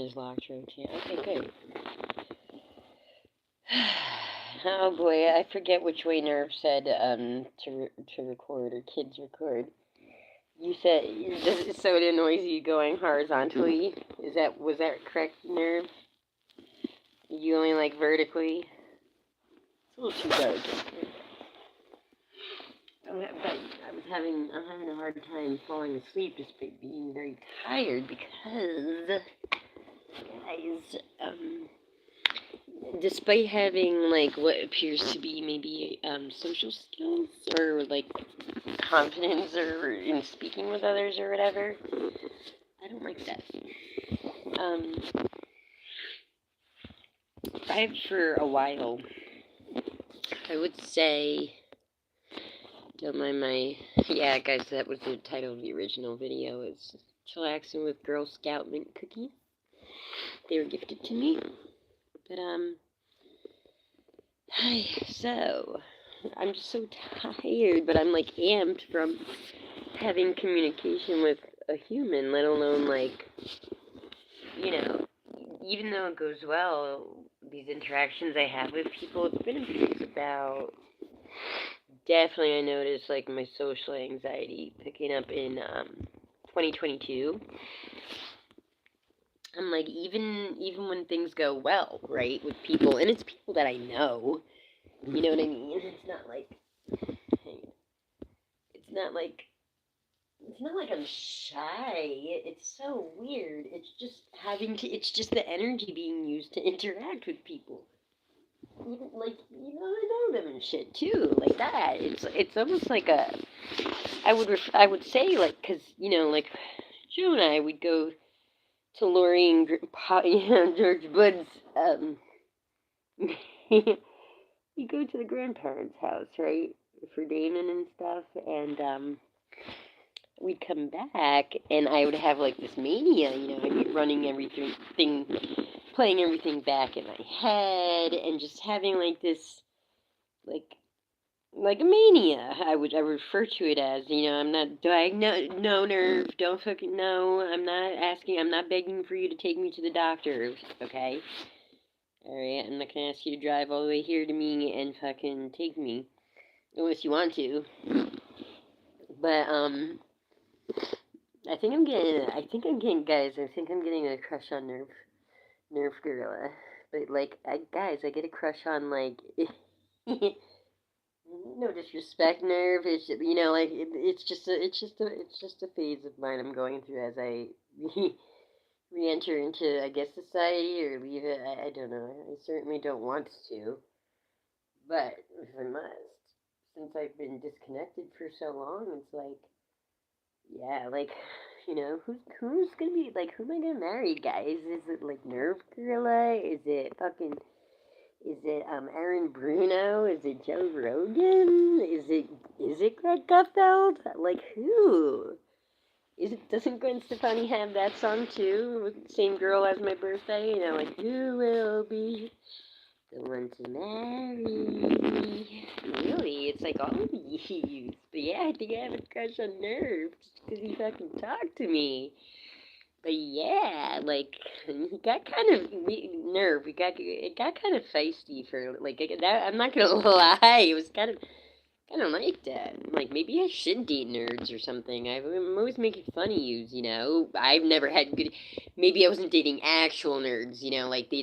is locked room too. Okay, good. Oh boy, I forget which way Nerve said to record or kids record. You said so it annoys you going horizontally. Was that correct, Nerve? You only like vertically. It's a little too dark. But I'm having a hard time falling asleep just by being very tired because, guys, despite having like what appears to be maybe social skills or like confidence or in speaking with others or whatever, I don't like that. I've for a while, I would say, don't mind my, yeah, guys, that was the title of the original video. It's chillaxing with Girl Scout mint cookies. They were gifted to me, but so I'm just so tired, but I'm like amped from having communication with a human, let alone like, you know, even though it goes well, these interactions I have with people, it's been a phase about, definitely I noticed like my social anxiety picking up in 2022. I'm like, even when things go well, right, with people, and it's people that I know, you know what I mean? It's not like, it's not like it's not like I'm shy. It's so weird. It's just the energy being used to interact with people. Even like, I know them and shit too, like that. It's almost like I would say like, cause like Joe and I would go to Lori and George Budd's we go to the grandparents' house, right, for Damon and stuff, and we'd come back, and I would have like this mania, I'd be running everything, playing everything back in my head, and just having like this, like a mania. I would refer to it as, I'm not diagnosed, no Nerve, don't fucking no. I'm not begging for you to take me to the doctor, okay? All right, I'm not gonna ask you to drive all the way here to me and fucking take me, unless you want to. But guys, I think I'm getting a crush on Nerf Gorilla. But like, guys, I get a crush on like, no disrespect, Nerf. It's just, like it's just a phase of mine I'm going through as I re-enter into, I guess, society or leave it. I don't know. I certainly don't want to, but if I must, since I've been disconnected for so long, it's like, yeah, like, who's gonna be like, who am I gonna marry, guys? Is it like Nerve Gorilla? Is it Aaron Bruno? Is it Joe Rogan? Is it Greg Gutfeld? Like who? Doesn't Gwen Stefani have that song too? Same girl as my birthday, like who will be the one to marry? Really, it's like all of you. But yeah, I think I have a crush on Nerve just because he fucking talked to me. But yeah, like he got kind of Nerve. It got kind of feisty for like that. I'm not gonna lie, it was kind of like that. Like maybe I should date nerds or something. I'm always making fun of you. I've never had good. Maybe I wasn't dating actual nerds. Like they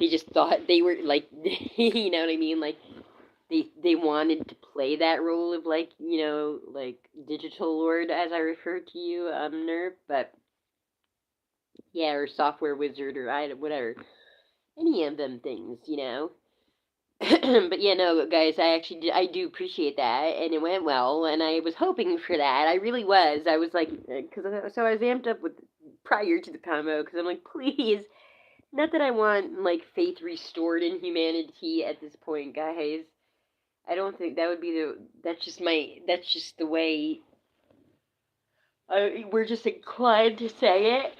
just thought they were like, you know what I mean? Like they wanted to play that role of like like digital lord as I refer to you, nerd. But yeah, or software wizard or whatever. Any of them things. But yeah, no, guys, I do appreciate that, and it went well, and I was hoping for that. I really was. I was like, so I was amped up with prior to the combo, because I'm like, please, not that I want like faith restored in humanity at this point, guys. I don't think that would be that's just the way we're just inclined to say it.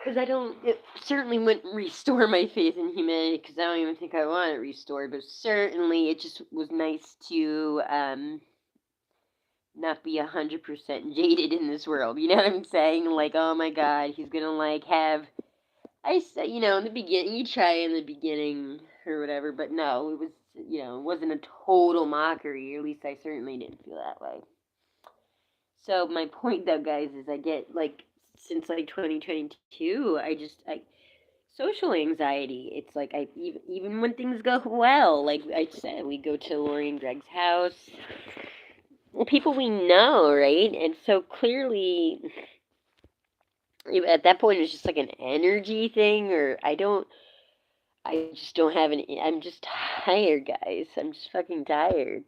Because it certainly wouldn't restore my faith in humanity, because I don't even think I want it restored, but certainly it just was nice to not be 100% jaded in this world. You know what I'm saying? Like, oh my god, he's gonna like have I said, in the beginning, you try in the beginning or whatever, but no, it was, it wasn't a total mockery. Or at least I certainly didn't feel that way. So my point, though, guys, is I get like since like 2022, I social anxiety. It's like I even when things go well, like I said, we go to Lori and Greg's house, people we know, right? And so clearly, at that point, it's just like an energy thing, or I just don't have any. I'm just tired, guys. I'm just fucking tired.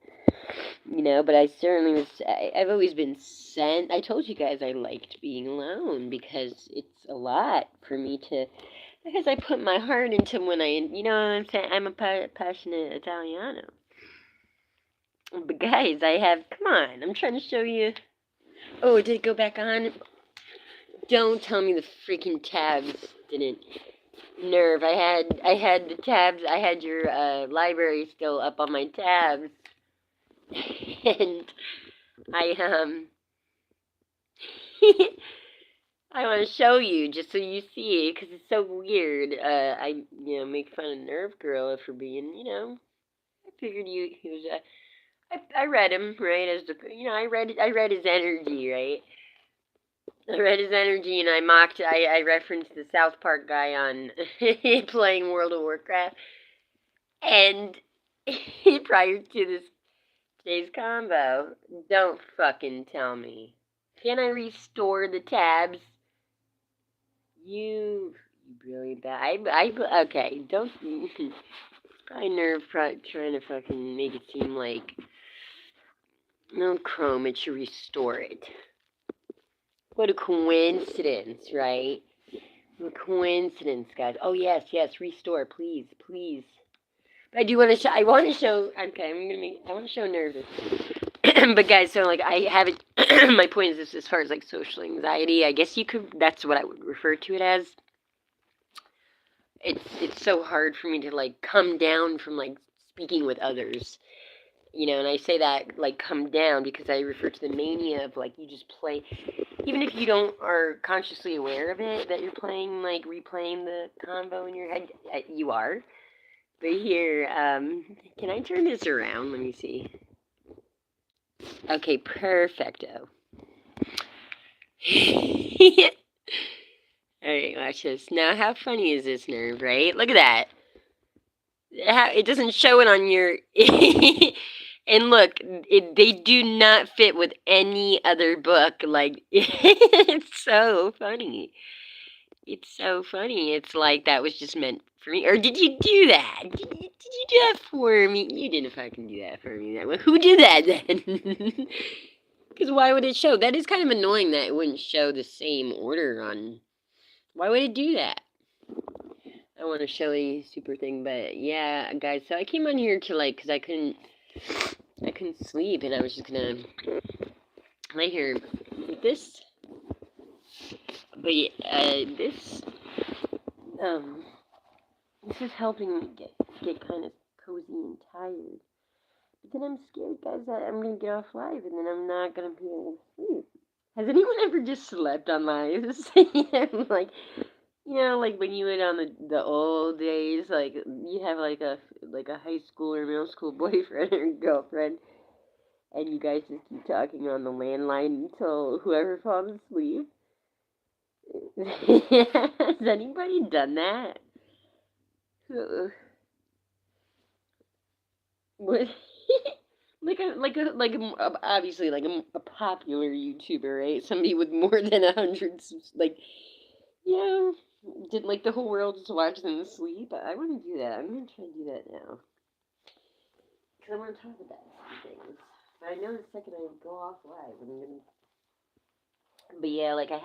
But I certainly was. I've always been sent. I told you guys I liked being alone because it's a lot for me to. Because I put my heart into when what I'm saying? I'm a passionate Italiano. But guys, come on, I'm trying to show you. Oh, did it go back on? Don't tell me the freaking tabs didn't. Nerve. I had the tabs. I had your library still up on my tabs, and I I want to show you just so you see because it's so weird. I make fun of Nerve Girl for being I figured he was. I read him right as the I read his energy right. I read his energy and I referenced the South Park guy on playing World of Warcraft. And prior to today's combo, don't fucking tell me. Can I restore the tabs? You brilliant bad. Okay, don't. I nerve trying to fucking make it seem like no Chrome, it should restore it. What a coincidence, right? What a coincidence, guys. Oh yes, restore, please, please. I do want to show. I want to show. Okay, I want to show nervous. But guys, so like I have it. My point is this: as far as like social anxiety, I guess you could. That's what I would refer to it as. It's so hard for me to like come down from like speaking with others, and I say that like come down because I refer to the mania of like you just play, even if you don't are consciously aware of it that you're playing like replaying the combo in your head. You are. But here, can I turn this around? Let me see. Okay, perfecto. Alright, watch this. Now, how funny is this nerve, right? Look at that. It doesn't show it on your... And look, they do not fit with any other book. Like, it's so funny. It's so funny. It's like that was just meant for me. Or did you do that? Did you do that for me? You didn't fucking do that for me. Who did that then? Because why would it show? That is kind of annoying that it wouldn't show the same order on... Why would it do that? I want to show a super thing, but yeah, guys. So I came on here to like, because I couldn't sleep, and I was just gonna lay here with this. But yeah, this is helping me get kind of cozy and tired. But then I'm scared, guys, that I'm gonna get off live, and then I'm not gonna be able to sleep. Has anyone ever just slept on live? Like, like when you went on the old days, like you have like a high school or middle school boyfriend or girlfriend, and you guys just keep talking on the landline until whoever falls asleep. Has anybody done that? What? Obviously like a popular YouTuber, right? Somebody with more than 100, like, did like the whole world just watch them sleep? I want to do that. I'm gonna try to do that now because I want to talk about some things. But I know the second I go off live, I'm gonna. But yeah, like I don't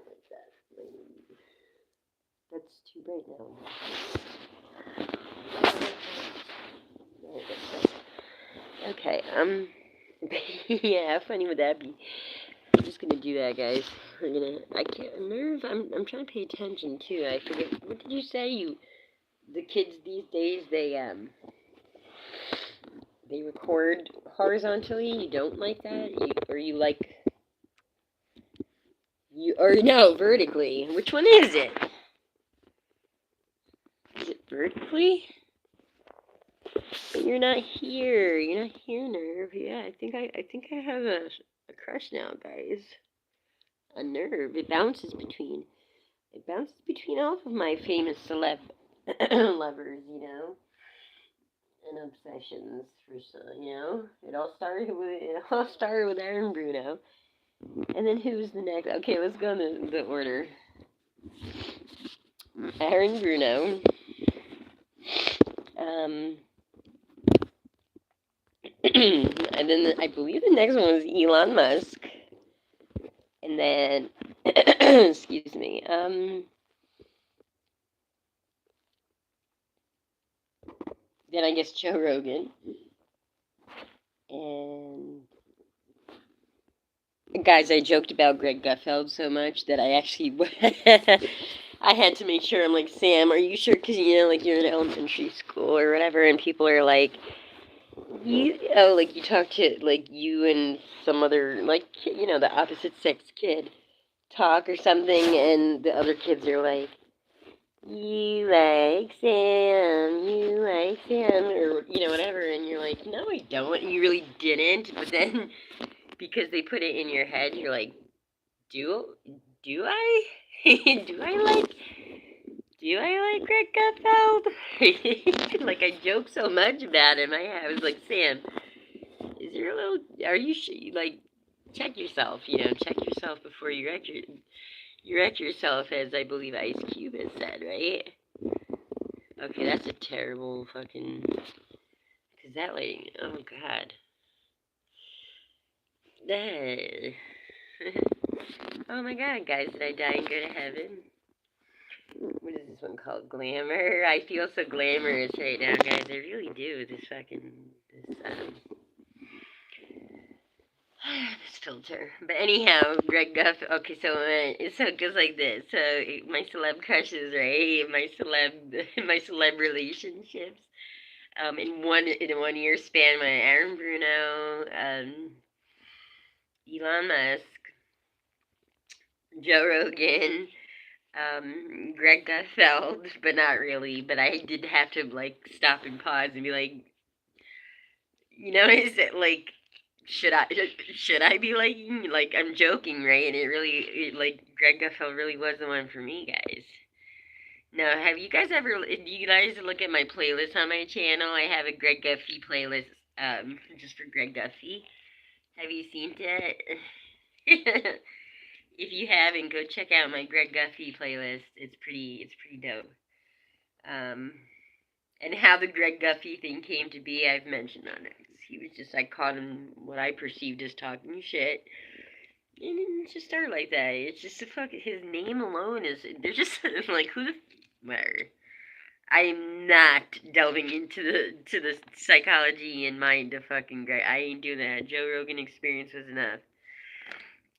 like that. That's too bright now. Okay. Yeah, how funny would that be? I'm just gonna do that, guys. I can't nerve. I'm trying to pay attention too. I forget. What did you say? The kids these days, they record horizontally. You don't like that, or you or no, vertically. Which one is it? Is it vertically? But you're not here. You're not here, Nerve. Yeah, I think I have a crush now, guys. A Nerve. It bounces between all of my famous celeb lovers, and obsessions for sure. It all started with Aaron Bruno. And then who's the next? Okay, let's go in the order. Aaron Bruno. And then I believe the next one was Elon Musk. And then, excuse me, then I guess Joe Rogan. And guys, I joked about Greg Gutfeld so much that I actually I had to make sure. I'm like, Sam, are you sure? Because like you're in elementary school or whatever, and people are like, like you talk to like you and some other like the opposite sex kid talk or something, and the other kids are like, you like Sam, or whatever, and you're like, no, I don't. And you really didn't, but then because they put it in your head, you're like, do I? Do I like Greg Gutfeld? Like I joke so much about him. I was like, Sam, are you like, check yourself, check yourself before you wreck yourself, as I believe Ice Cube has said, right? Okay, that's a terrible fucking, cause that lady, oh god. Oh my god, guys, did I die and go to heaven? What is this one called? Glamour? I feel so glamorous right now, guys. I really do. This filter. But anyhow, Greg Guff. Okay, so it goes like this. So my celeb crushes, right? My celeb relationships. In a 1 year span, my Aaron Bruno, Elon Musk, Joe Rogan, Greg Gutfeld, but not really. But I did have to like stop and pause and be like, is it like, should I be like I'm joking, right? And like Greg Gutfeld really was the one for me, guys. Now, have you guys ever? Do you guys look at my playlist on my channel? I have a Greg Guffey playlist, just for Greg Guffey. Have you seen it? If you haven't, go check out my Greg Guffey playlist. It's pretty dope. Um, and how the Greg Guffey thing came to be, I've mentioned on it. He was just, I caught him what I perceived as talking shit. And it just started like that. It's just his name alone is, they're just like, who the, whatever. I'm not delving into the psychology and mind of fucking Greg. I ain't doing that. Joe Rogan experience was enough.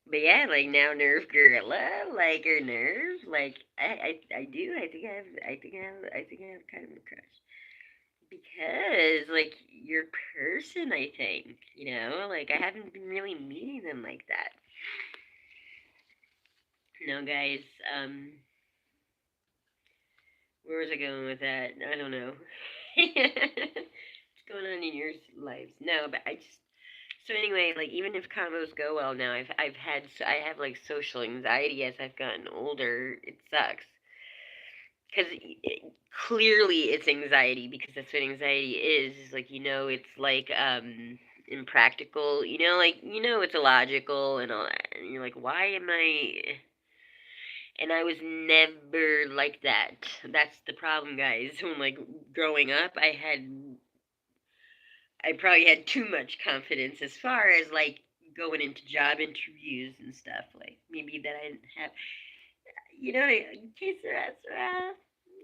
But yeah, like now Nerve Gorilla, like her Nerve, like I do. I think I have kind of a crush. Because like your person, I think, like I haven't been really meeting them like that. No, guys, where was I going with that? I don't know. What's going on in your lives? No, but so anyway, like even if combos go well now, I have like social anxiety as I've gotten older. It sucks because clearly it's anxiety, because that's what anxiety is like, it's like impractical, like it's illogical and all that, and you're like, why am I, and I was never like that. That's the problem, guys. When like growing up, I probably had too much confidence as far as like going into job interviews and stuff, like maybe that I didn't have, in case that's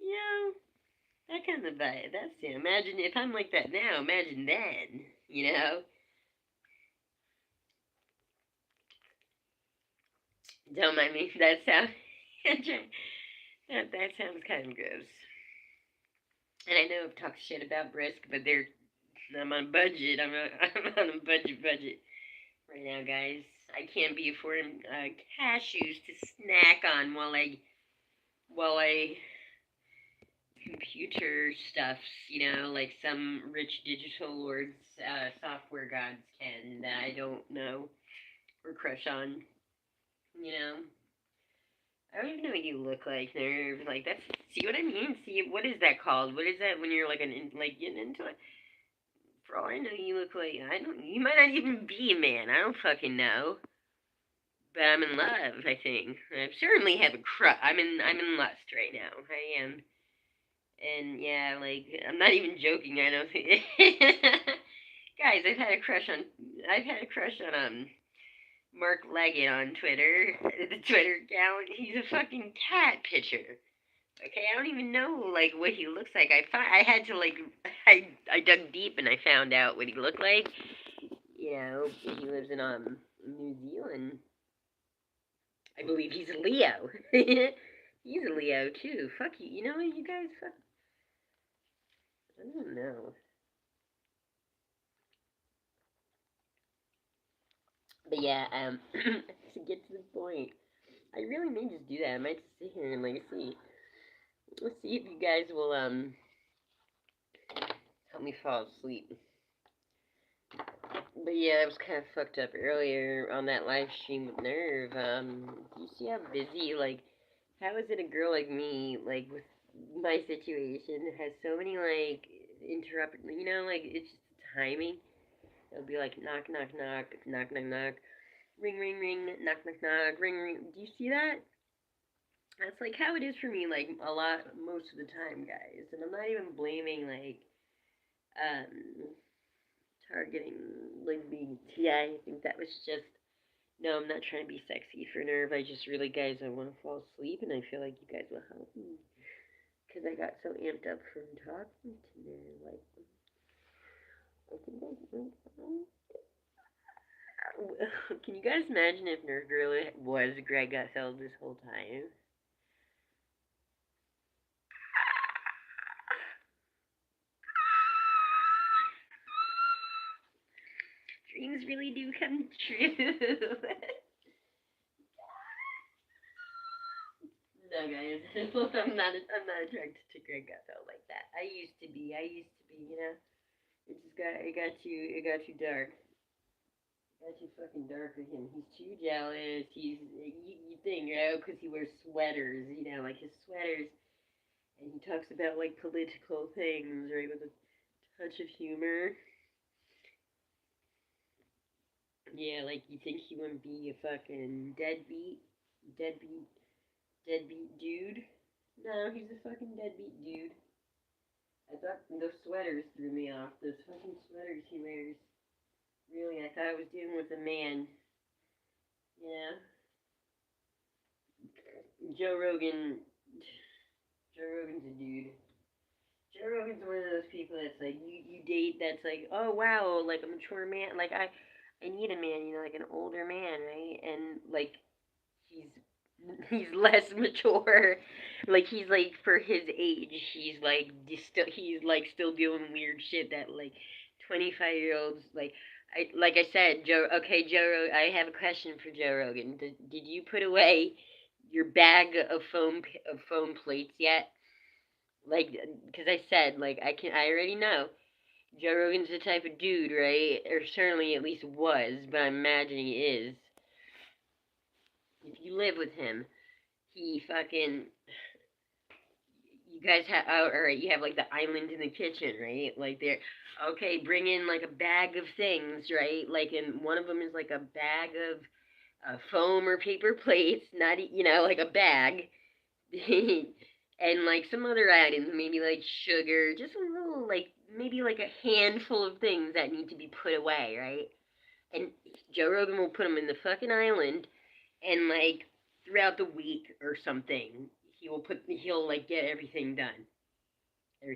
you know that kind of vibe. That's it. Imagine if I'm like that now. Imagine then. Don't mind me. That sounds that sounds kind of gross. And I know I've talked shit about Brisk, but I'm on a budget. I'm on a budget right now, guys. I can't be affording cashews to snack on while I computer stuffs, like some rich digital lords, software gods can that I don't know or crush on, you know. I don't even know what you look like, Nerve. Like that's see what I mean. See what is that called? What is that when you're like like getting into it? For all I know, you look like I don't. You might not even be a man. I don't fucking know. But I'm in love. I think I certainly have a crush. I'm in lust right now. I am. And yeah, like I'm not even joking. I don't think. Guys, I've had a crush on Mark Leggett on Twitter, the Twitter account. He's a fucking cat pitcher. Okay, I don't even know like what he looks like. I had to like I dug deep and I found out what he looked like. He lives in New Zealand. I believe he's a Leo. He's a Leo too. Fuck you. You know what, you guys? Fuck. I don't know. But yeah, to get to the point, I really may just do that. I might just sit here and like see. Let's see if you guys will help me fall asleep. But yeah, I was kind of fucked up earlier on that live stream with Nerve. Do you see how busy? Like, how is it a girl like me, like with my situation, has so many like interrupt? Like it's just timing. It'll be like knock, knock, knock, knock, knock, knock, ring, ring, ring, knock, knock, knock, ring, ring. Do you see that? That's like how it is for me, like a lot, most of the time, guys. And I'm not even blaming like um targeting like being TI. I think that was just no. I'm not trying to be sexy for Nerve. I just really, guys, I want to fall asleep, and I feel like you guys will help me because I got so amped up from talking to Nerve. Like I think can you guys imagine if Nerve really was Greg Gutfeld this whole time? Dreams really do come true. No, guys, I'm not attracted to Greg Gutfeld like that. I used to be. It just it got too dark. It got too fucking dark for him. He's too jealous. You think, because he wears sweaters, like his sweaters, and he talks about like political things, right, with a touch of humor. Yeah, like you think he wouldn't be a fucking deadbeat, deadbeat dude? No, he's a fucking deadbeat dude. I thought those sweaters threw me off. Those fucking sweaters he wears. Really, I thought I was dealing with a man. Yeah. Joe Rogan. Joe Rogan's a dude. Joe Rogan's one of those people that's like you date that's like, oh wow, like a mature man. Like I need a man, like an older man, right? And like he's he's less mature. Like he's like for his age, he's still doing weird shit that like 25-year-olds like. Like I said, Joe. Okay, I have a question for Joe Rogan. Did you put away your bag of foam plates yet? Like, because I said like I already know Joe Rogan's the type of dude, right? Or certainly at least was, but I'm imagining he is. If you live with him, he fucking you guys have all right, you have like the island in the kitchen, right? Like there, okay, bring in like a bag of things, right? Like and one of them is like a bag of foam or paper plates, not like a bag. And like some other items, maybe like sugar, just a little like maybe like a handful of things that need to be put away, right? And Joe Rogan will put them in the fucking island, and like throughout the week or something, he'll like get everything done there.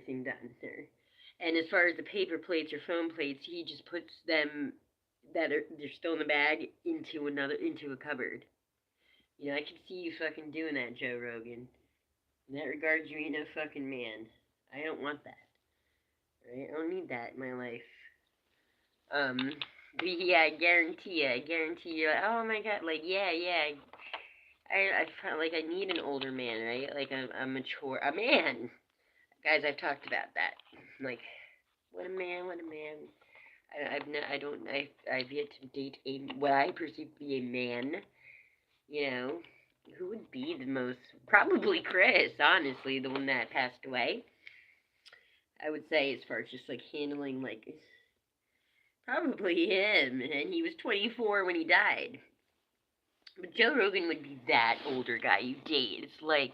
And as far as the paper plates or foam plates, he just puts them they're still in the bag into a cupboard. I can see you fucking doing that, Joe Rogan. In that regard, you ain't no fucking man. I don't want that. Right? I don't need that in my life. Um, But yeah, I guarantee you, oh my god, like, yeah, I felt like I need an older man, right? Like, a mature, a man. Guys, I've talked about that. Like, what a man, what a man. I've yet to date what I perceive to be a man, you know, who would be the most, probably Chris, honestly, the one that passed away. I would say, as far as just, like, handling, like, probably him, and he was 24 when he died. But Joe Rogan would be that older guy you date. It's like,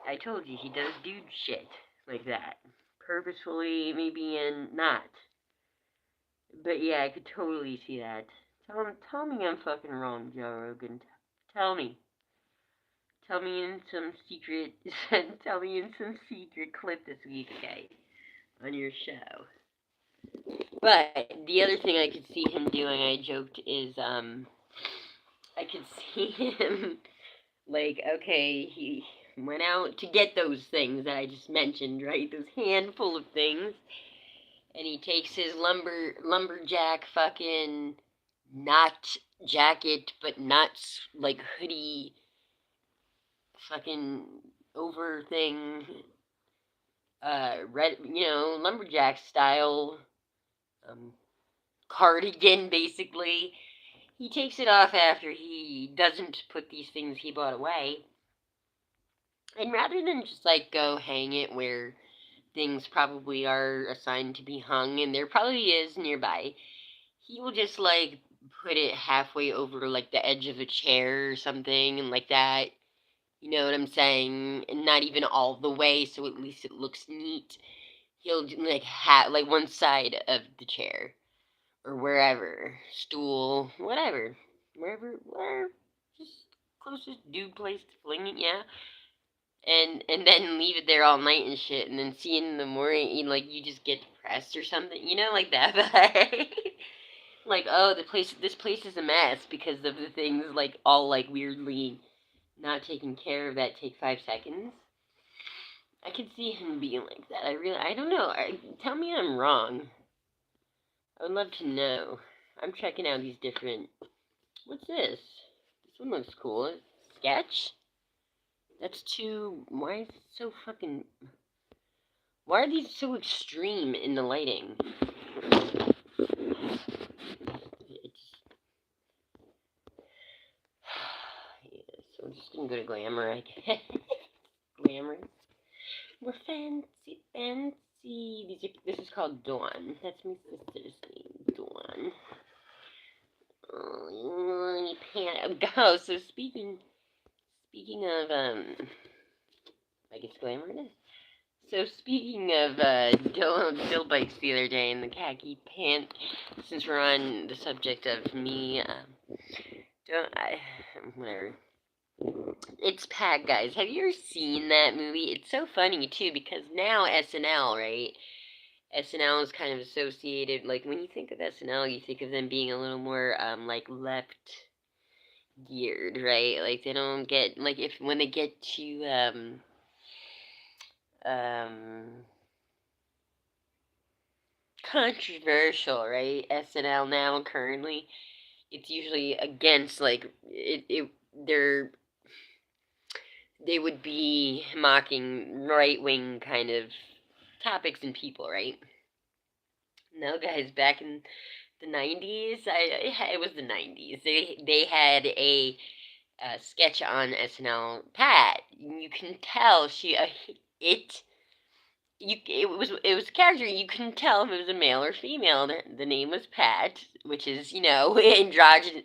I told you, he does dude shit like that. Purposefully, maybe, and not. But yeah, I could totally see that. Tell me I'm fucking wrong, Joe Rogan. Tell me. Tell me in some secret, tell me in some secret clip this week, okay, on your show. But the other thing I could see him doing, I joked, is I could see him like, okay, he went out to get those things that I just mentioned, right? Those handful of things, and he takes his lumberjack fucking not jacket, but not like hoodie, fucking over thing, red, lumberjack style, um, cardigan, basically. He takes it off after he doesn't put these things he bought away. And rather than just like go hang it where things probably are assigned to be hung, and there probably is nearby, he will just like put it halfway over like the edge of a chair or something, and like that. You know what I'm saying? And not even all the way, so at least it looks neat. He'll like like one side of the chair or wherever, stool, whatever, where, just closest dude place to fling it, yeah. And then leave it there all night and shit, and then see it in the morning, like you just get depressed or something, like that. Like, oh, this place is a mess because of the things like all like weirdly not taken care of that take 5 seconds. I could see him being like that. I don't know. Tell me I'm wrong. I would love to know. I'm checking out these different. What's this? This one looks cool. Sketch? That's too. Why is it so fucking. Why are these so extreme in the lighting? Yeah, so I'm just gonna go to Glamour, I guess. Glamour. We're fancy. This is called Dawn. That's my sister's name, Dawn. Oh, so speaking of, I guess Glamour it is. So speaking of Dill bikes the other day in the khaki pant, since we're on the subject of me, whatever. It's Pat, guys. Have you ever seen that movie? It's so funny too because now SNL, right? SNL is kind of associated, like when you think of SNL, you think of them being a little more like left geared, right? Like they don't get like if when they get to um controversial, right? SNL now currently, it's usually against like they would be mocking right wing kind of topics and people, right? No, guys, back in the 90s, it was the 90s. They had a sketch on SNL. Pat, you can tell it was a character. You couldn't tell if it was a male or female. The name was Pat, which is androgynous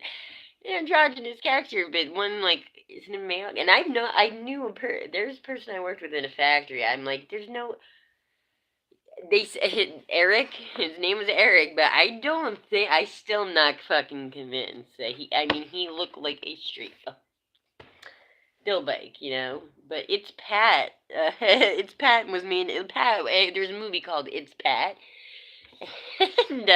character, but one like isn't a male. And I knew there's a person I worked with in a factory. I'm like, there's no. They said Eric. His name was Eric, but I still not fucking convinced that he looked like a straight Dill bike, But it's Pat. It's Pat was mean. Pat. There's a movie called It's Pat, and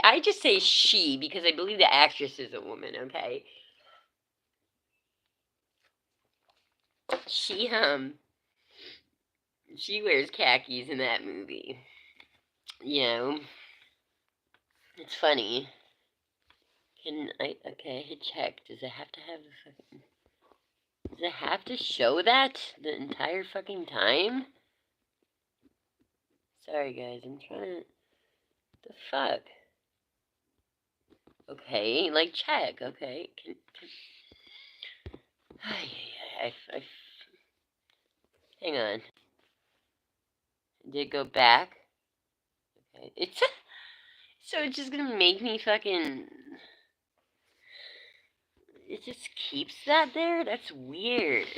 I just say she because I believe the actress is a woman. Okay. She she wears khakis in that movie. You know. It's funny. Okay, hit check. Does it have to have a fucking... Does it have to show that the entire fucking time? Sorry guys, I'm trying to... The fuck? Okay, like check, okay. Hang on. Did it go back? Okay. It's... So it's just gonna make me fucking... It just keeps that there? That's weird.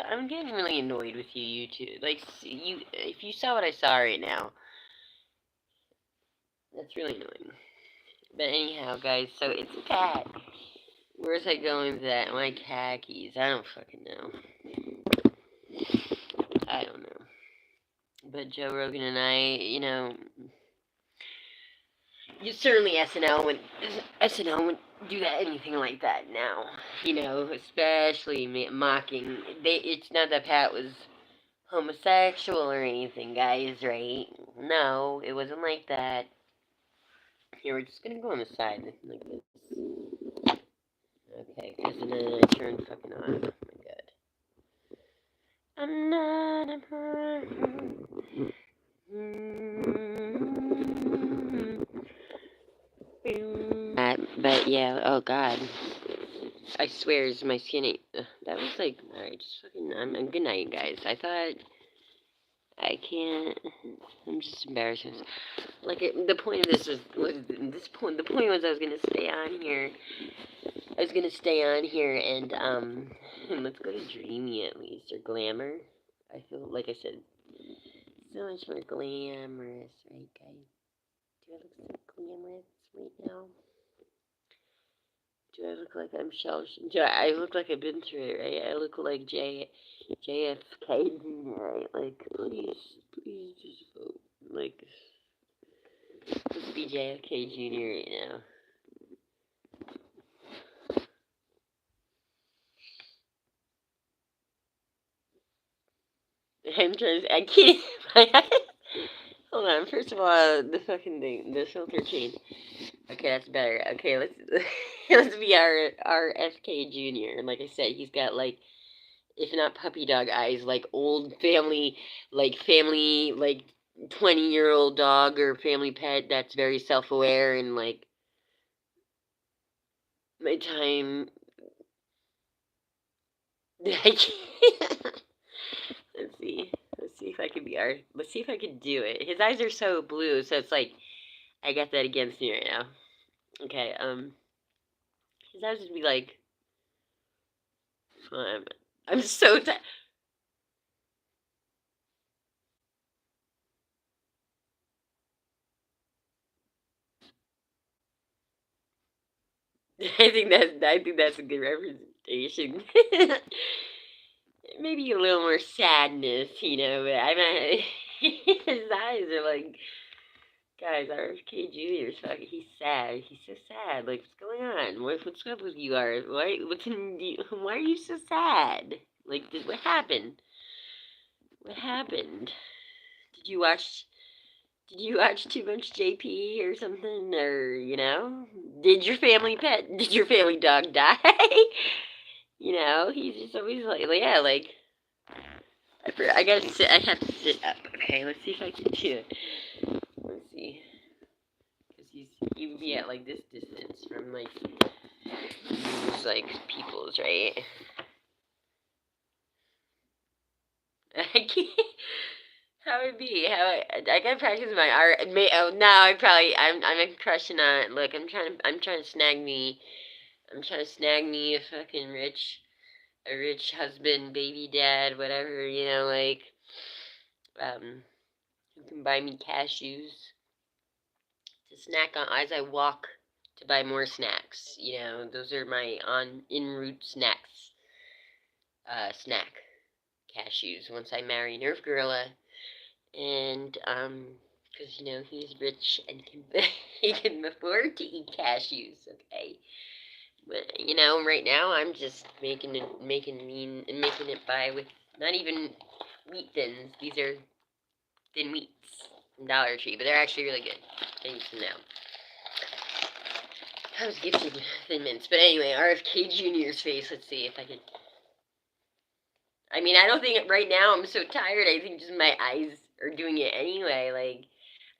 I'm getting really annoyed with you, YouTube. Like, if you saw what I saw right now, that's really annoying. But anyhow, guys, so it's a cat. Where's I going with that? My khakis. I don't fucking know. I don't know. But Joe Rogan and I, you know, certainly SNL wouldn't do that, anything like that now. You know, especially mocking. It's not that Pat was homosexual or anything, guys, right? No, it wasn't like that. Here, we're just gonna go on the side like this. Okay, because then I turn fucking on. Oh my god. I'm not a person. But yeah, oh god. I swear, is my skin. That was like, alright, just fucking. I'm good night, guys. I thought. I can't. I'm just embarrassed. Like, the point of this was this point. The point was I was gonna stay on here. I was gonna stay on here and let's go to Dreamy at least, or Glamour. I feel like I said so much more glamorous, right, guys? Do I look so glamorous right now? Do I look like I'm do I look like I've been through it, right? I look like JFK, right? Like, please just vote. Like, let's be JFK Jr. right now. I can't. Hold on. First of all, the fucking thing, the filter change. Okay, that's better. Okay, let's be our FK Junior. Like I said, he's got like, if not puppy dog eyes, like old family, like 20-year-old dog or family pet that's very self-aware and like my time. I can't. Let's see. Let's see if I can be our. Let's see if I can do it. His eyes are so blue, so it's like I got that against me right now. Okay. His eyes would be like. I'm so tired. I think that's a good representation. Maybe a little more sadness, you know. But I'm not. His eyes are like, guys. RFK Jr. is fucking. He's sad. He's so sad. Like, what's going on? What's up with you? Why are you so sad? Like, what happened? What happened? Did you watch? Did you watch too much JP or something? Or, you know? Did your family dog die? You know, he's just always like, yeah, like, I gotta sit, I have to sit up. Okay, let's see if I can do it. Let's see. Because he would be at, like, this distance from, like, these, like, people's, right? I can't. How would it be? I gotta practice my art. Now I'm crushing on it. Look, I'm trying to snag me. I'm trying to snag me a rich husband, baby dad, whatever, you know, like, who can buy me cashews to snack on as I walk to buy more snacks. You know, those are my en route snacks. Snack cashews once I marry Nerf Gorilla. And, because, you know, he's rich and he can afford to eat cashews, okay? But, you know, right now I'm just making it by with not even wheat thins. These are thin wheats. from Dollar Tree, but they're actually really good. I use them now. I was gifted Thin Mints, but anyway, RFK Jr.'s face. Let's see if I can. I mean, I don't think right now I'm so tired. I think just my eyes are doing it anyway. Like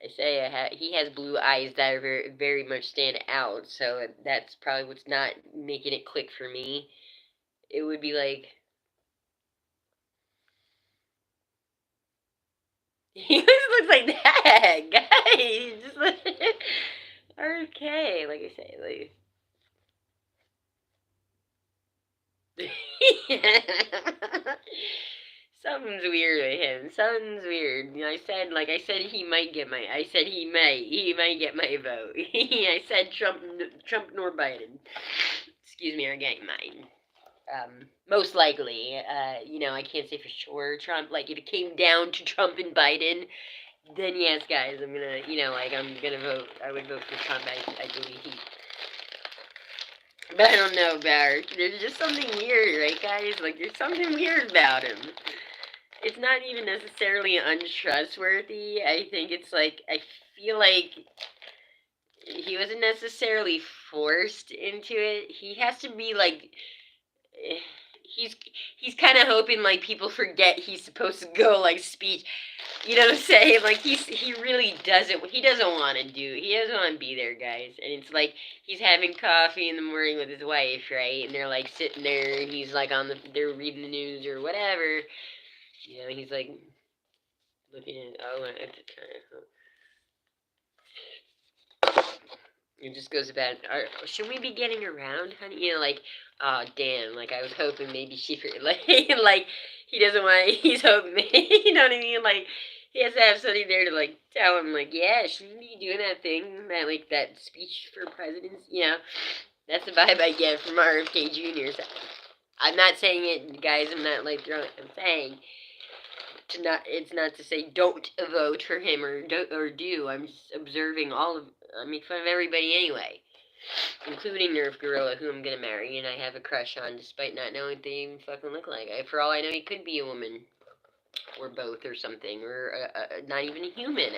I say, he has blue eyes that are very, very much stand out. So that's probably what's not making it click for me. It would be like he just looks like that guy. He just like RFK, like I say, like. Something's weird with him. Something's weird. You know, I said he might get my. I said he might get my vote. I said Trump nor Biden. Excuse me, are getting mine. Most likely. You know, I can't say for sure Trump. Like, if it came down to Trump and Biden, then yes, guys, I'm gonna. You know, like I'm gonna vote. I would vote for Trump. I believe he. But I don't know about. There's just something weird, right, guys? Like, there's something weird about him. It's not even necessarily untrustworthy. I think it's like I feel like he wasn't necessarily forced into it. He has to be like eh, he's kind of hoping like people forget he's supposed to go like speech. You know what I'm saying? Like he really doesn't. He doesn't want to do. He doesn't want to be there, guys. And it's like he's having coffee in the morning with his wife, right? And they're like sitting there, and he's like they're reading the news or whatever. You know, he's like looking at at the time. It just goes about. Should we be getting around, honey? You know, like, oh damn, like I was hoping maybe she like he doesn't want. He's hoping, you know what I mean? Like he has to have somebody there to like tell him, like, yeah, should we be doing that thing, that speech for presidents? You know, that's the vibe I get from RFK Jr. So, I'm not saying it, guys. I'm not like throwing. I'm saying it's not to say don't vote for him or do. I'm just observing I make fun of everybody anyway, including Nerf Gorilla, who I'm gonna marry and I have a crush on, despite not knowing what they even fucking look like. For all I know, he could be a woman or both or something, or not even a human.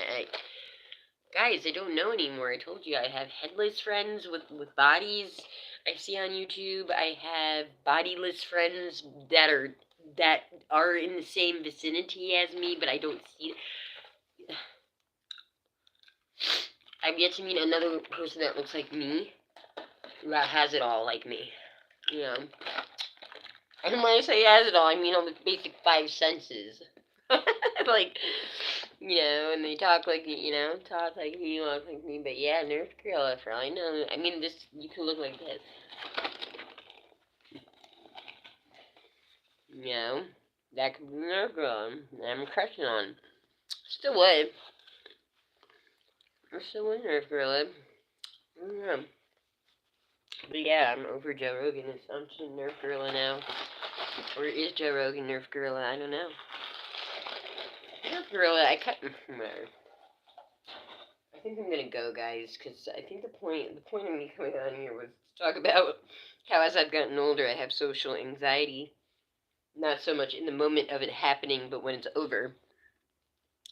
Guys, I don't know anymore. I told you I have headless friends with bodies I see on YouTube. I have bodiless friends that are in the same vicinity as me, but I don't see. I've yet to meet another person that looks like me, that has it all like me. You know. And when I say has it all, I mean all the basic five senses. Like, you know, and they talk like me, walk like me. But yeah, Nerf Gorilla, for all I know. I mean, you can look like this. You know, that could be Nerf Gorilla. I'm crushing on. Still would. I still would Nerf Gorilla. Yeah. But yeah, I'm over Joe Rogan. I'm just Nerf Gorilla now. Or is Joe Rogan Nerf Gorilla? I don't know. Nerf Gorilla, I think I'm gonna go, guys, because I think the point of me coming on here was to talk about how as I've gotten older, I have social anxiety. Not so much in the moment of it happening, but when it's over.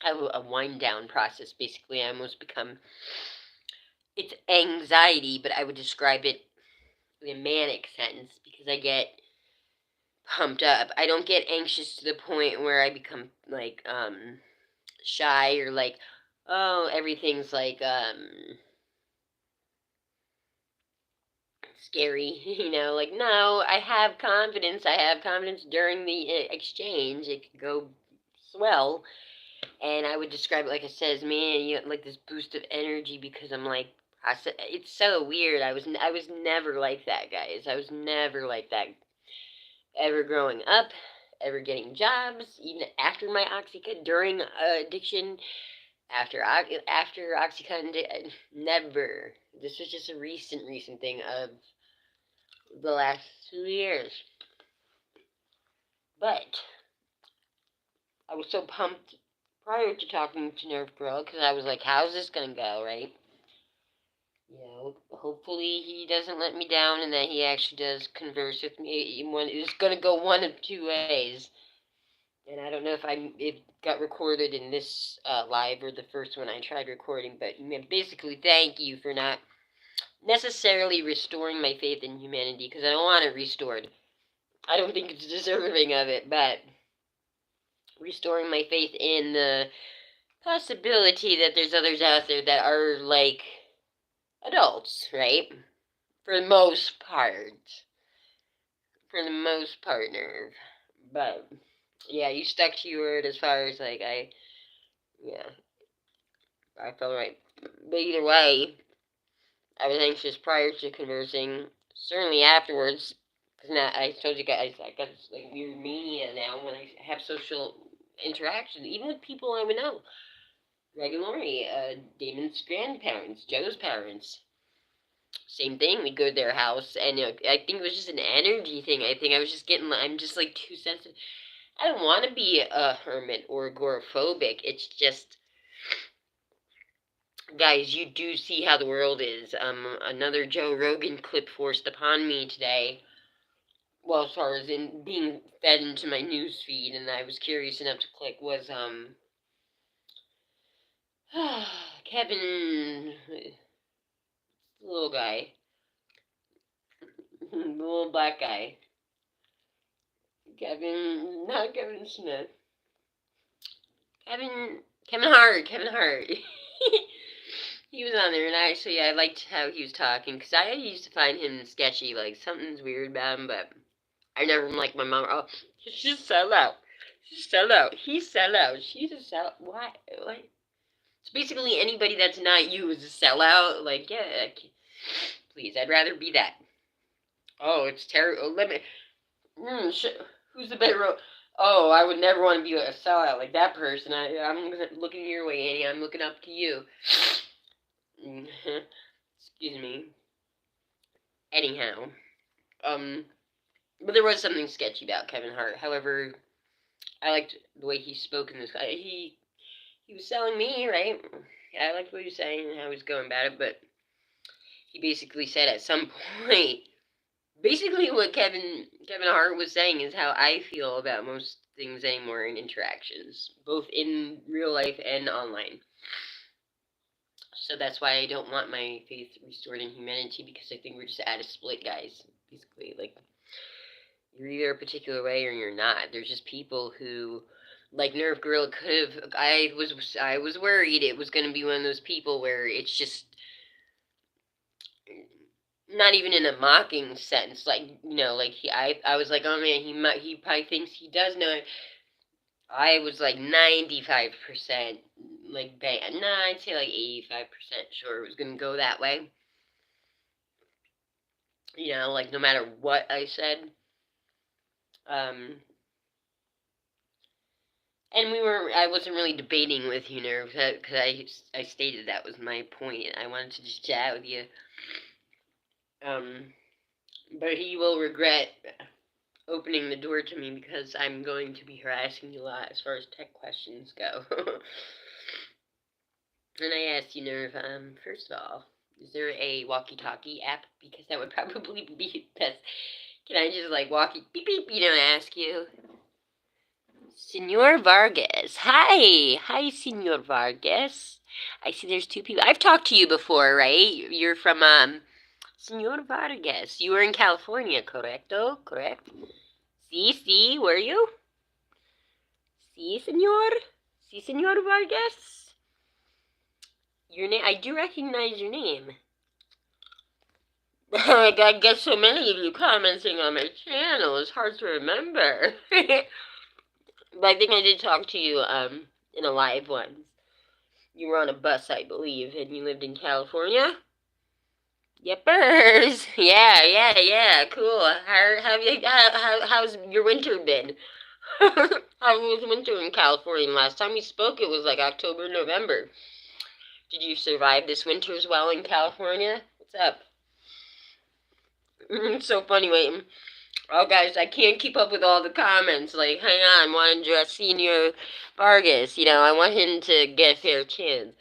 I have a wind down process. Basically, I almost become. It's anxiety, but I would describe it in a manic sense because I get pumped up. I don't get anxious to the point where I become like shy or like, oh, everything's like scary, you know, like, no, I have confidence. I have confidence during the exchange. It could go swell. And I would describe it, like I said, as man, you know, like this boost of energy because I'm like, it's so weird. I was never like that, guys. I was never like that ever growing up, ever getting jobs, even after my Oxycontin, during addiction, after Oxycontin, never. This was just a recent thing of the last 2 years. But I was so pumped prior to talking to Nerf Girl because I was like, how's this gonna go, right? You know, hopefully he doesn't let me down and that he actually does converse with me. It's gonna go one of two ways. And I don't know if it got recorded in this live or the first one I tried recording, but basically, thank you for not necessarily restoring my faith in humanity, because I don't want it restored. I don't think it's deserving of it, but restoring my faith in the possibility that there's others out there that are like adults, right? For the most part. For the most part, Nerve. But yeah, you stuck to your word as far as like yeah, I felt right. But either way, I was anxious prior to conversing. Certainly afterwards, because now I told you guys I got this like weird mania now when I have social interaction, even with people I would know. Greg and Lori, Damon's grandparents, Joe's parents. Same thing. We'd go to their house, and I think it was just an energy thing. I think I was just getting, I'm just like too sensitive. I don't want to be a hermit or agoraphobic. It's just, guys, you do see how the world is. Another Joe Rogan clip forced upon me today. Well, as far as in being fed into my news feed, and I was curious enough to click, was Kevin, the little guy, the little black guy, not Kevin Smith, Kevin Hart. He was on there, and actually I liked how he was talking, because I used to find him sketchy, like something's weird about him, but I never liked my mom. Oh, she's a sellout. She's a sellout. He's a sellout. She's a sellout. Why? What? So basically, anybody that's not you is a sellout. Like, yeah, please, I'd rather be that. Oh, it's terrible. Oh, let me. Who's the better? Oh, I would never want to be a sellout like that person. I'm looking your way, Annie. I'm looking up to you. Excuse me. Anyhow, but there was something sketchy about Kevin Hart. However, I liked the way he spoke in this. He was selling me, right? I liked what he was saying and how he was going about it, but he basically said at some point, basically what Kevin Hart was saying is how I feel about most things anymore in interactions, both in real life and online. So that's why I don't want my faith restored in humanity, because I think we're just at a split, guys. Basically, like, you're either a particular way or you're not. There's just people who, like Nerve Gorilla could have. I was worried it was going to be one of those people where it's just not even in a mocking sense. Like, like I was like, oh man, he probably thinks he does know it. I was like 95% like I'd say like 85% sure it was going to go that way. Like no matter what I said. And I wasn't really debating with you, Nerve, because I stated that was my point. I wanted to just chat with you. But he will regret opening the door to me, because I'm going to be harassing you a lot as far as tech questions go. And I asked you, Nerve, first of all, is there a walkie-talkie app? Because that would probably be best. Can I just like beep beep, ask you? Senor Vargas. Hi, Senor Vargas. I see there's two people. I've talked to you before, right? You're from, Senor Vargas. You were in California, correcto? Correct? Si, were you? Si, senor? Si, Senor Vargas? Your name, I do recognize your name. I get so many of you commenting on my channel, it's hard to remember. But I think I did talk to you, in a live once. You were on a bus, I believe, and you lived in California? Yepers! Yeah, cool. How's your winter been? How was winter in California? Last time we spoke, it was like October, November. Did you survive this winter as well in California? What's up? It's so funny, wait. Oh, guys, I can't keep up with all the comments. Like, hang on, want to address Senior Vargas. I want him to get a fair chance.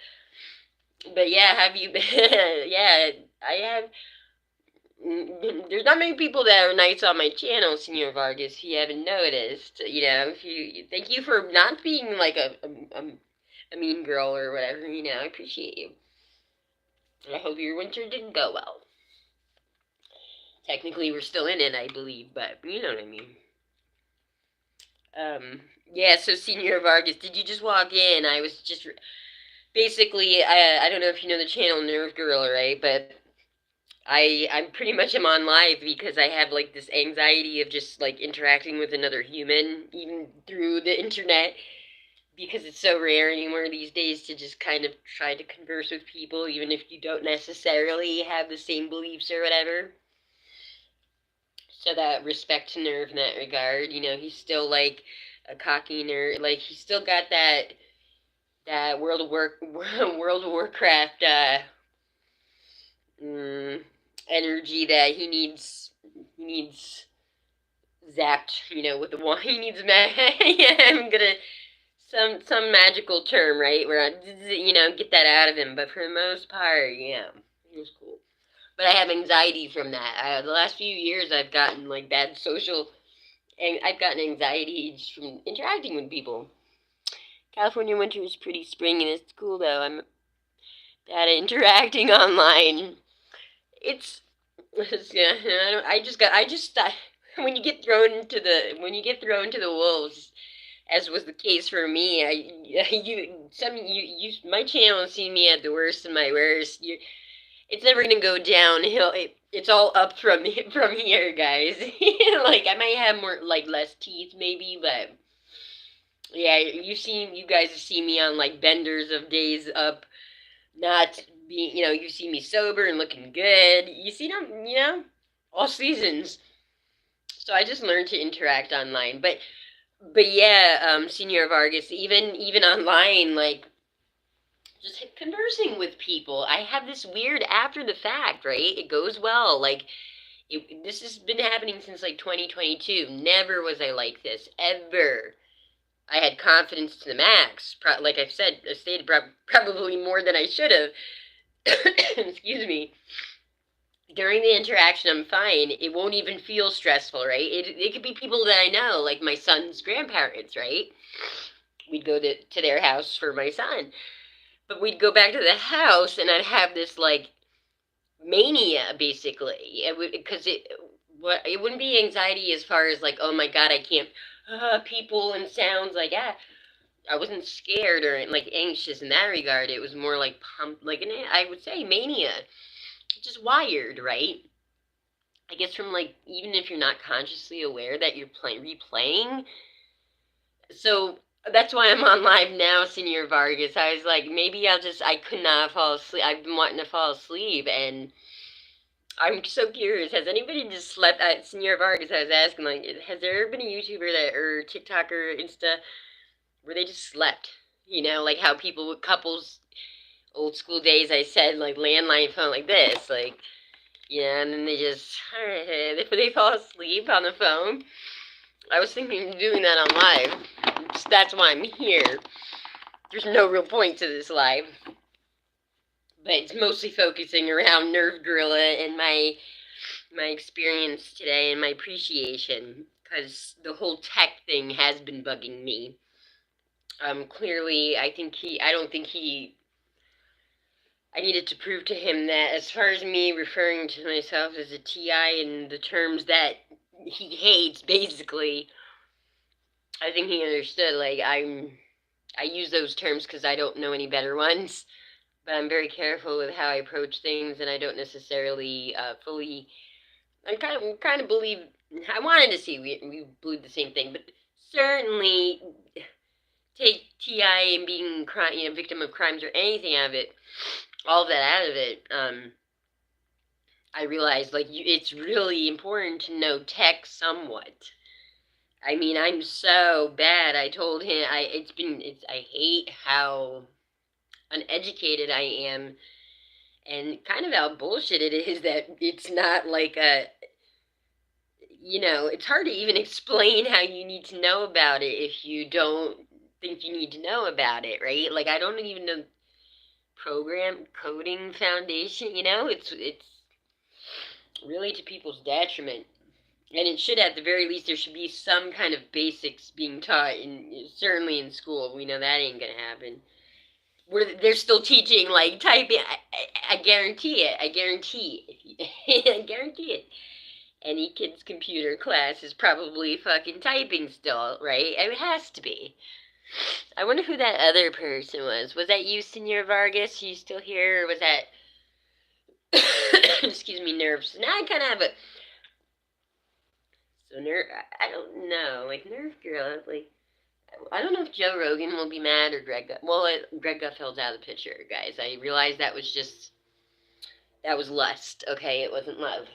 But yeah, have you been? Yeah, I have. There's not many people that are nice on my channel, Senor Vargas, if you haven't noticed. If thank you for not being like a mean girl or whatever, I appreciate you. I hope your winter didn't go well. Technically, we're still in it, I believe, but you know what I mean. Yeah, so Senor Vargas, did you just walk in? I was just, basically, I don't know if you know the channel Nerve Gorilla, right, but I'm pretty much am on live because I have like this anxiety of just like interacting with another human, even through the internet, because it's so rare anymore these days to just kind of try to converse with people, even if you don't necessarily have the same beliefs or whatever. So that respect to Nerve in that regard, he's still like a cocky nerd, like he's still got that World of Warcraft energy that he needs zapped, with the one. He needs yeah, I'm gonna some magical term, right? Where get that out of him. But for the most part, yeah, he was cool. But I have anxiety from that. The last few years, I've gotten like bad social, and I've gotten anxiety just from interacting with people. California winter is pretty spring, and it's cool though. I'm bad at interacting online. It's yeah. I just when you get thrown to the wolves, as was the case for me. My channel has seen me at the worst of my worst. It's never gonna go downhill. It's all up from here, guys. Like I might have more like less teeth, maybe, but yeah, you guys have seen me on like benders of days up, not being, you see me sober and looking good. You see them, all seasons. So I just learned to interact online, but yeah, Senor Vargas, even online, like just conversing with people. I have this weird after the fact, right? It goes well. Like this has been happening since like 2022. Never was I like this ever. I had confidence to the max. Like I've said, I stated probably more than I should have. Excuse me. During the interaction, I'm fine. It won't even feel stressful, right? It could be people that I know, like my son's grandparents, right? We'd go to their house for my son. But we'd go back to the house, and I'd have this, like, mania, basically. It wouldn't be anxiety as far as, like, oh my god, I can't, people and sounds, like, I wasn't scared or, like, anxious in that regard. It was more, like, pumped, like, I would say mania. Just wired, right? I guess from like even if you're not consciously aware that you're replaying. So that's why I'm on live now, Senor Vargas. I was like, maybe I could not fall asleep. I've been wanting to fall asleep, and I'm so curious. Has anybody just slept at Senor Vargas? I was asking, like, has there ever been a YouTuber or TikToker, Insta, where they just slept? Like how people with couples, old school days, I said, like landline phone like this, like. Yeah, and then they fall asleep on the phone. I was thinking of doing that on live. That's why I'm here. There's no real point to this live. But it's mostly focusing around Nerve Gorilla and my experience today and my appreciation. Because the whole tech thing has been bugging me. Clearly, I don't think I needed to prove to him that as far as me referring to myself as a TI and the terms that he hates, basically, I think he understood, like, I use those terms because I don't know any better ones, but I'm very careful with how I approach things, and I don't necessarily fully, I kind of believe, I wanted to see we believe the same thing, but certainly take TI and being victim of crimes or anything out of it, all of that out of it, I realized, like, it's really important to know tech somewhat. I mean, I'm so bad. I told him, I hate how uneducated I am, and kind of how bullshit it is that it's not like it's hard to even explain how you need to know about it if you don't think you need to know about it, right? Like, I don't even know program coding foundation, it's really to people's detriment. And it should, at the very least, there should be some kind of basics being taught, certainly in school. We know that ain't gonna happen. They're still teaching like typing. I guarantee it. I guarantee it. I guarantee it. Any kid's computer class is probably fucking typing still, right? It has to be. I wonder who that other person was. Was that you, Senor Vargas? Are you still here, or was that... excuse me, nerves. Now I kind of have a... So, I don't know. Like, Nerve Girl, like... I don't know if Joe Rogan will be mad or Greg... Greg Gutfeld's out of the picture, guys. I realized that was just... That was lust, okay? It wasn't love.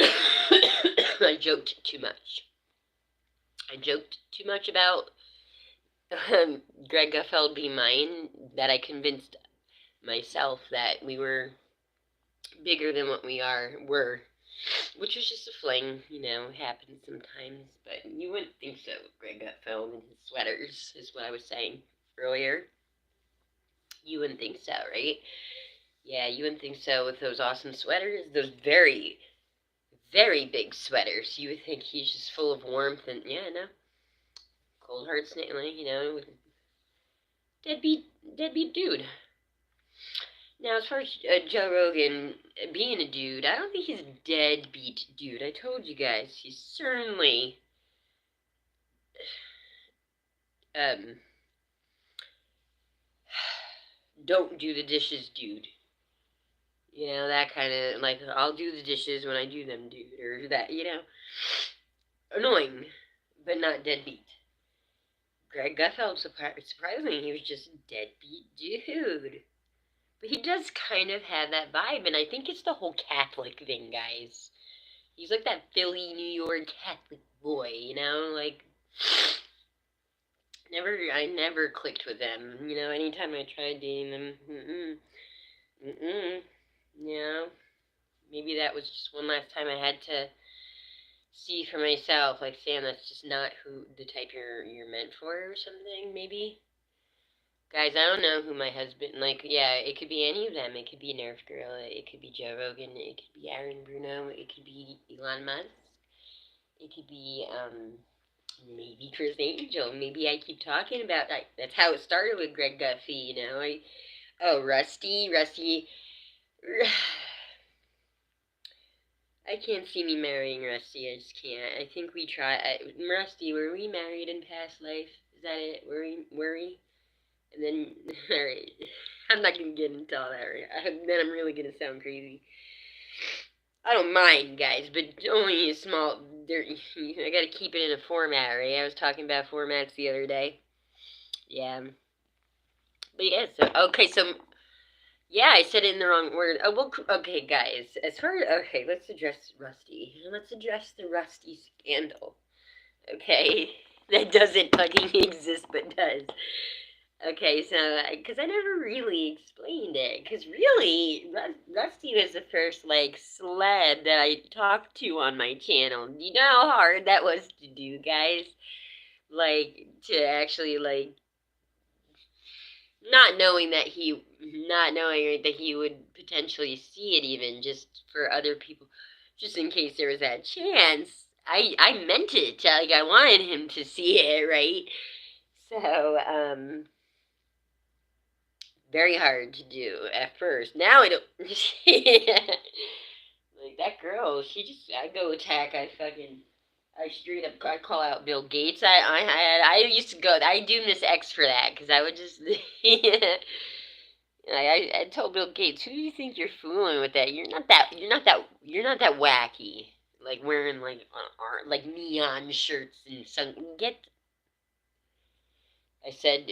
I joked too much. I joked too much about Greg Gutfeld being mine, that I convinced myself that we were bigger than what we were, which was just a fling, you know, happens sometimes, but you wouldn't think so with Greg Gutfeld and his sweaters, is what I was saying earlier. You wouldn't think so, right? Yeah, you wouldn't think so with those awesome sweaters, those very, very big sweaters. You would think he's just full of warmth and, yeah, no. Cold heart snail, you know, deadbeat dude. Now, as far as Joe Rogan being a dude, I don't think he's a deadbeat dude. I told you guys, he's certainly don't do the dishes, dude. You know, that kind of, like, I'll do the dishes when I do them, dude, or that, you know. Annoying, but not deadbeat. Greg Gutfeld, surprisingly, he was just a deadbeat dude. But he does kind of have that vibe, and I think it's the whole Catholic thing, guys. He's like that Philly, New York Catholic boy, you know? Like, I never clicked with them. You know, anytime I tried dating them, you know? Maybe that was just one last time I had to see for myself, like, Sam, that's just not the type you're meant for, or something, maybe? Guys, I don't know who my husband, like, yeah, it could be any of them. It could be Nerf Girl, it could be Joe Rogan, it could be Aaron Bruno, it could be Elon Musk, it could be, maybe Chris Angel. Maybe I keep talking about that. That's how it started with Greg Guffey, you know? Rusty. I can't see me marrying Rusty. I just can't. I think we Rusty, were we married in past life? Is that it? Were we? And then, alright. I'm not gonna get into all that right. Then I'm really gonna sound crazy. I don't mind, guys, but only a small... I gotta keep it in a format, right? I was talking about formats the other day. Yeah. But yeah, yeah, I said it in the wrong word. Oh, well, okay, guys. Okay, let's address Rusty. Let's address the Rusty scandal. Okay? That doesn't fucking exist, but does. Okay, so, because I never really explained it. Because really, Rusty was the first, like, celeb that I talked to on my channel. Do you know how hard that was to do, guys? Like, to actually, like, not knowing that he would potentially see it, even just for other people, just in case there was that chance. I meant it, like, I wanted him to see it, right? So, very hard to do at first. Now I don't. Like, that girl, I go attack. I straight up, I call out Bill Gates. I used to go. I do Miss X for that, because I would just. I told Bill Gates, who do you think you're fooling with that? You're not that wacky. Like, wearing, like neon shirts and I said,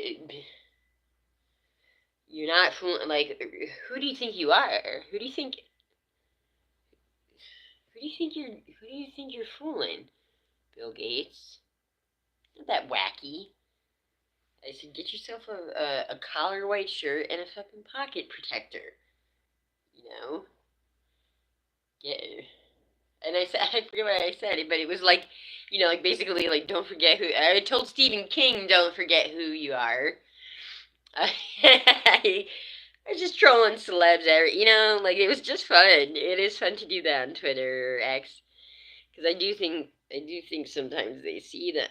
you're not fooling, like, who do you think you are? Who do you think you're fooling? Bill Gates. Not that wacky. I said, get yourself a collar white shirt and a fucking pocket protector. You know? Yeah. And I said, I forget what I said, but it was like, you know, like, basically, like, don't forget who... I told Stephen King, don't forget who you are. I was just trolling celebs, like it was just fun. It is fun to do that on Twitter or X, because I do think sometimes they see them.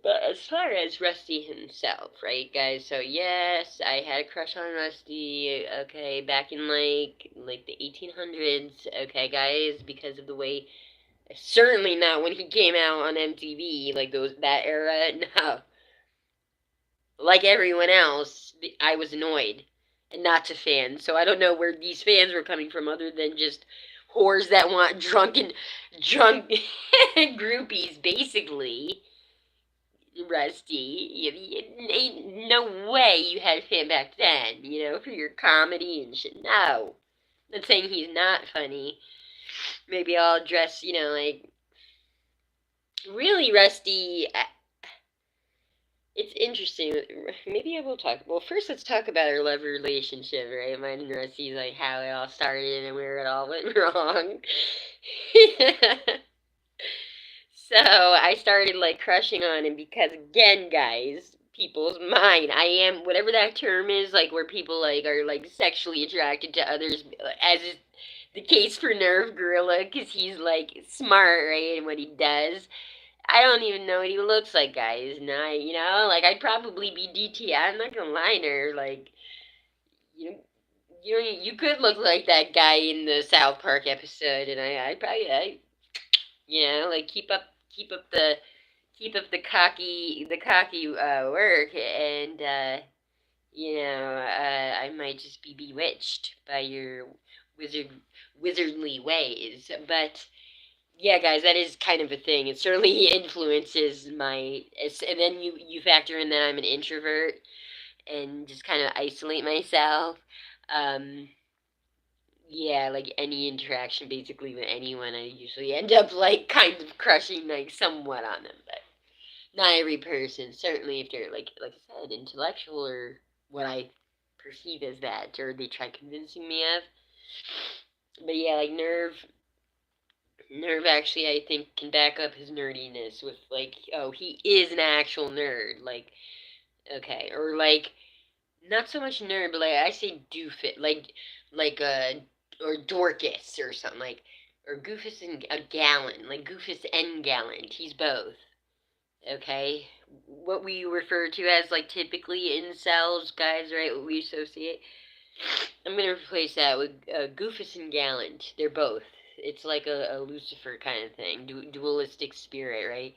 But as far as Rusty himself, right, guys? So yes, I had a crush on Rusty. Okay, back in like the 1800s. Okay, guys, because of the way. Certainly not when he came out on MTV, like that era. No, like everyone else, I was annoyed and not a fan. So I don't know where these fans were coming from, other than just whores that want drunk groupies, basically. Rusty, ain't no way you had a fan back then, for your comedy and shit. No, I'm not saying he's not funny. Maybe I'll dress, like really Rusty. It's interesting. Maybe I will talk. Well, first let's talk about our love relationship, right? Mine and Rusty's, like how it all started and where it all went wrong. So I started like crushing on him because, again, guys, people's mind. I am whatever that term is, like where people like are like sexually attracted to others, as is the case for Nerve Gorilla, because he's like smart, right, in what he does. I don't even know what he looks like, guys. And like I'd probably be DT. I'm not gonna lie, Nerve. Like you, you could look like that guy in the South Park episode, and I'd probably, like keep up the cocky work, and I might just be bewitched by your wizard wizardly ways. But yeah, guys, that is kind of a thing. It certainly influences and then you factor in that I'm an introvert and just kind of isolate myself. Um, yeah, like any interaction basically with anyone, I usually end up like kind of crushing like somewhat on them, but not every person. Certainly, if they're like I said, intellectual or what I perceive as that, or they try convincing me of. But yeah, like Nerve actually, I think, can back up his nerdiness with like, oh, he is an actual nerd. Like, okay, or like not so much nerd, but like I say doofus, like or Dorcas or something, like, or Goofus and a Gallant, like Goofus and Gallant. He's both. Okay, what we refer to as like typically incels, guys, right? What we associate. I'm gonna replace that with Goofus and Gallant. They're both. It's like a Lucifer kind of thing, dualistic spirit, right?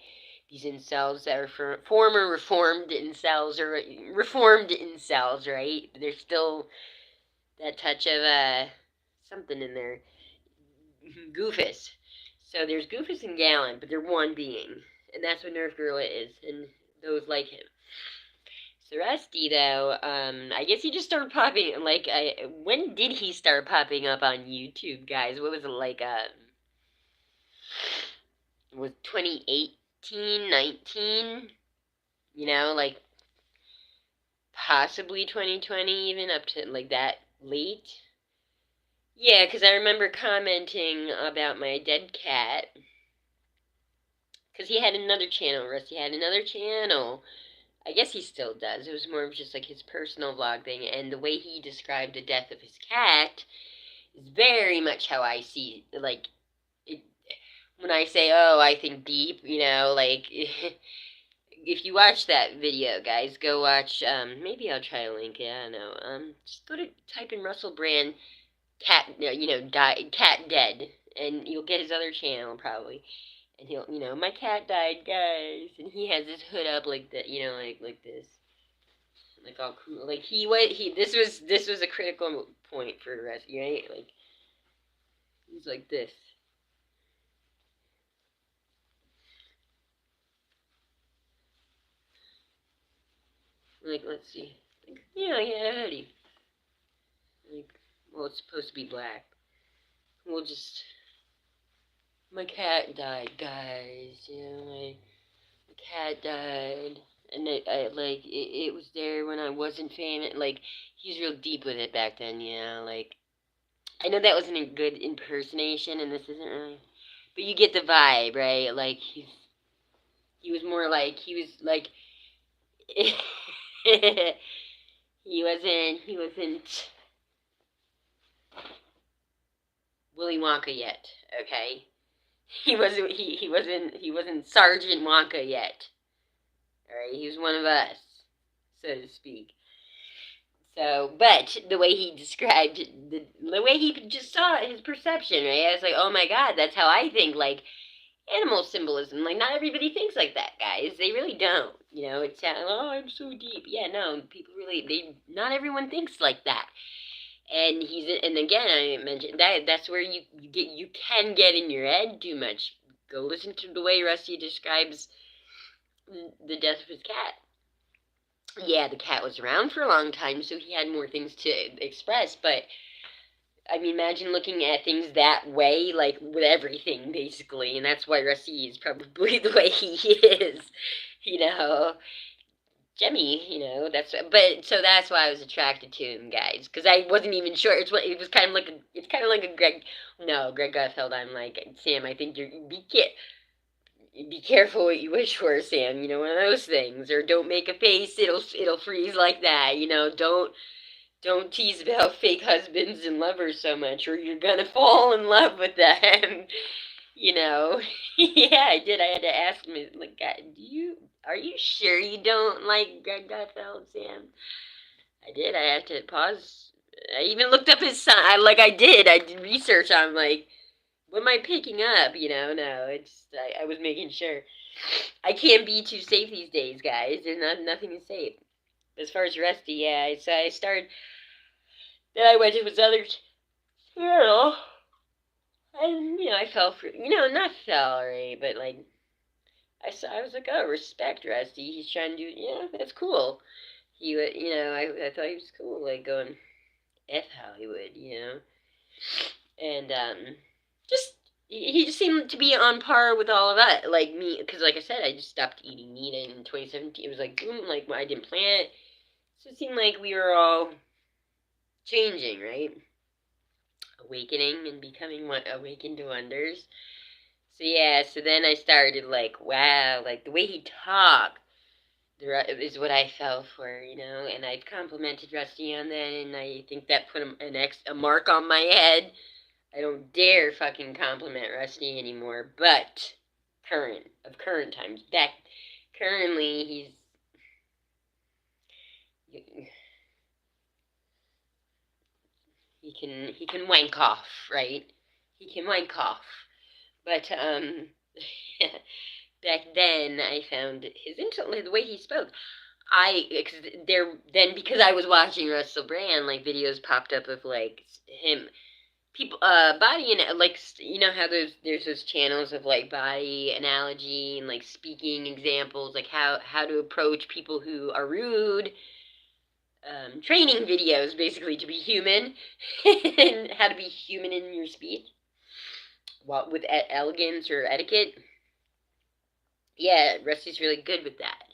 These incels that are former reformed incels, or reformed incels, right? There's still that touch of something in there. Goofus. So there's Goofus and Gallant, but they're one being, and that's what Nerf Gorilla is, and those like him. So Rusty, though, I guess he just started popping. Like, when did he start popping up on YouTube, guys? What was it like? Was 2018, 19? Like possibly 2020, even up to like that late. Yeah, because I remember commenting about my dead cat. Because he had another channel, Rusty had another channel. I guess he still does. It was more of just like his personal vlog thing, and the way he described the death of his cat is very much how I see, like, it, when I say, oh, I think deep, like, if you watch that video, guys, go watch, maybe I'll try to link it, I don't know, just type in Russell Brand cat, cat dead, and you'll get his other channel, probably. And he'll, my cat died, guys, and he has his hood up like that, like this, like all cool. Like this was a critical point for the rest, right? Like he's like this. Like let's see. Like, yeah, he had a hoodie. Like, well, it's supposed to be black. We'll just. My cat died, guys. My cat died. And it was there when I wasn't famous. Like, he's real deep with it back then, like, I know that wasn't a good impersonation, and this isn't really, but you get the vibe, right? Like he was more like he was like He wasn't Willy Wonka yet, okay? He wasn't Sergeant Wonka yet. Alright, he was one of us, so to speak. So, but the way he described the way he just saw his perception, right? I was like, oh my god, that's how I think. Like animal symbolism, like not everybody thinks like that, guys. They really don't. You know, it's oh, I'm so deep. Yeah, no, people really not everyone thinks like that. And again, I mentioned that's where you can get in your head too much. Go listen to the way Rusty describes the death of his cat. Yeah, the cat was around for a long time, so he had more things to express. But I mean, imagine looking at things that way, like with everything, basically, and that's why Rusty is probably the way he is. You know, Jemmy. That's why I was attracted to him, guys, because I wasn't even sure. It was kind of like it's kind of like a Greg. No, Greg Gutfeld. I'm like Sam. I think be careful what you wish for, Sam. You know, one of those things. Or don't make a face. It'll freeze like that. You know, don't tease about fake husbands and lovers so much, or you're gonna fall in love with them. You know. Yeah, I did. I had to ask him, like, are you sure you don't like Greg Gutfeld, Sam? I did. I had to pause. I even looked up his son. I did. I did research on, like, what am I picking up? You know, no, I was making sure. I can't be too safe these days, guys. There's nothing is safe. As far as Rusty, yeah, so I started, then I went to his other channel, and, I fell for, not fell, right, but, like, I was like, oh, respect Rusty, he's trying to do, that's cool. I thought he was cool, like, going, F Hollywood, and, just he just seemed to be on par with all of that, like me, because like I said, I just stopped eating meat in 2017. It was like boom, like I didn't plan it, so it seemed like we were all changing, right? Awakening and becoming awakened wonders. So yeah, so then I started like, wow, like the way he talked is what I fell for, and I complimented Rusty on that, and I think that put a mark on my head. I don't dare fucking compliment Rusty anymore, but of current times. Currently, he can wank off, right? He can wank off. But, back then I found his intellect, the way he spoke. Because I was watching Russell Brand, like, videos popped up of, like, him, people, body, and, like, how there's those channels of, like, body analogy and, like, speaking examples, like, how to approach people who are rude, training videos, basically, to be human, and how to be human in your speech, with elegance or etiquette. Yeah, Rusty's really good with that.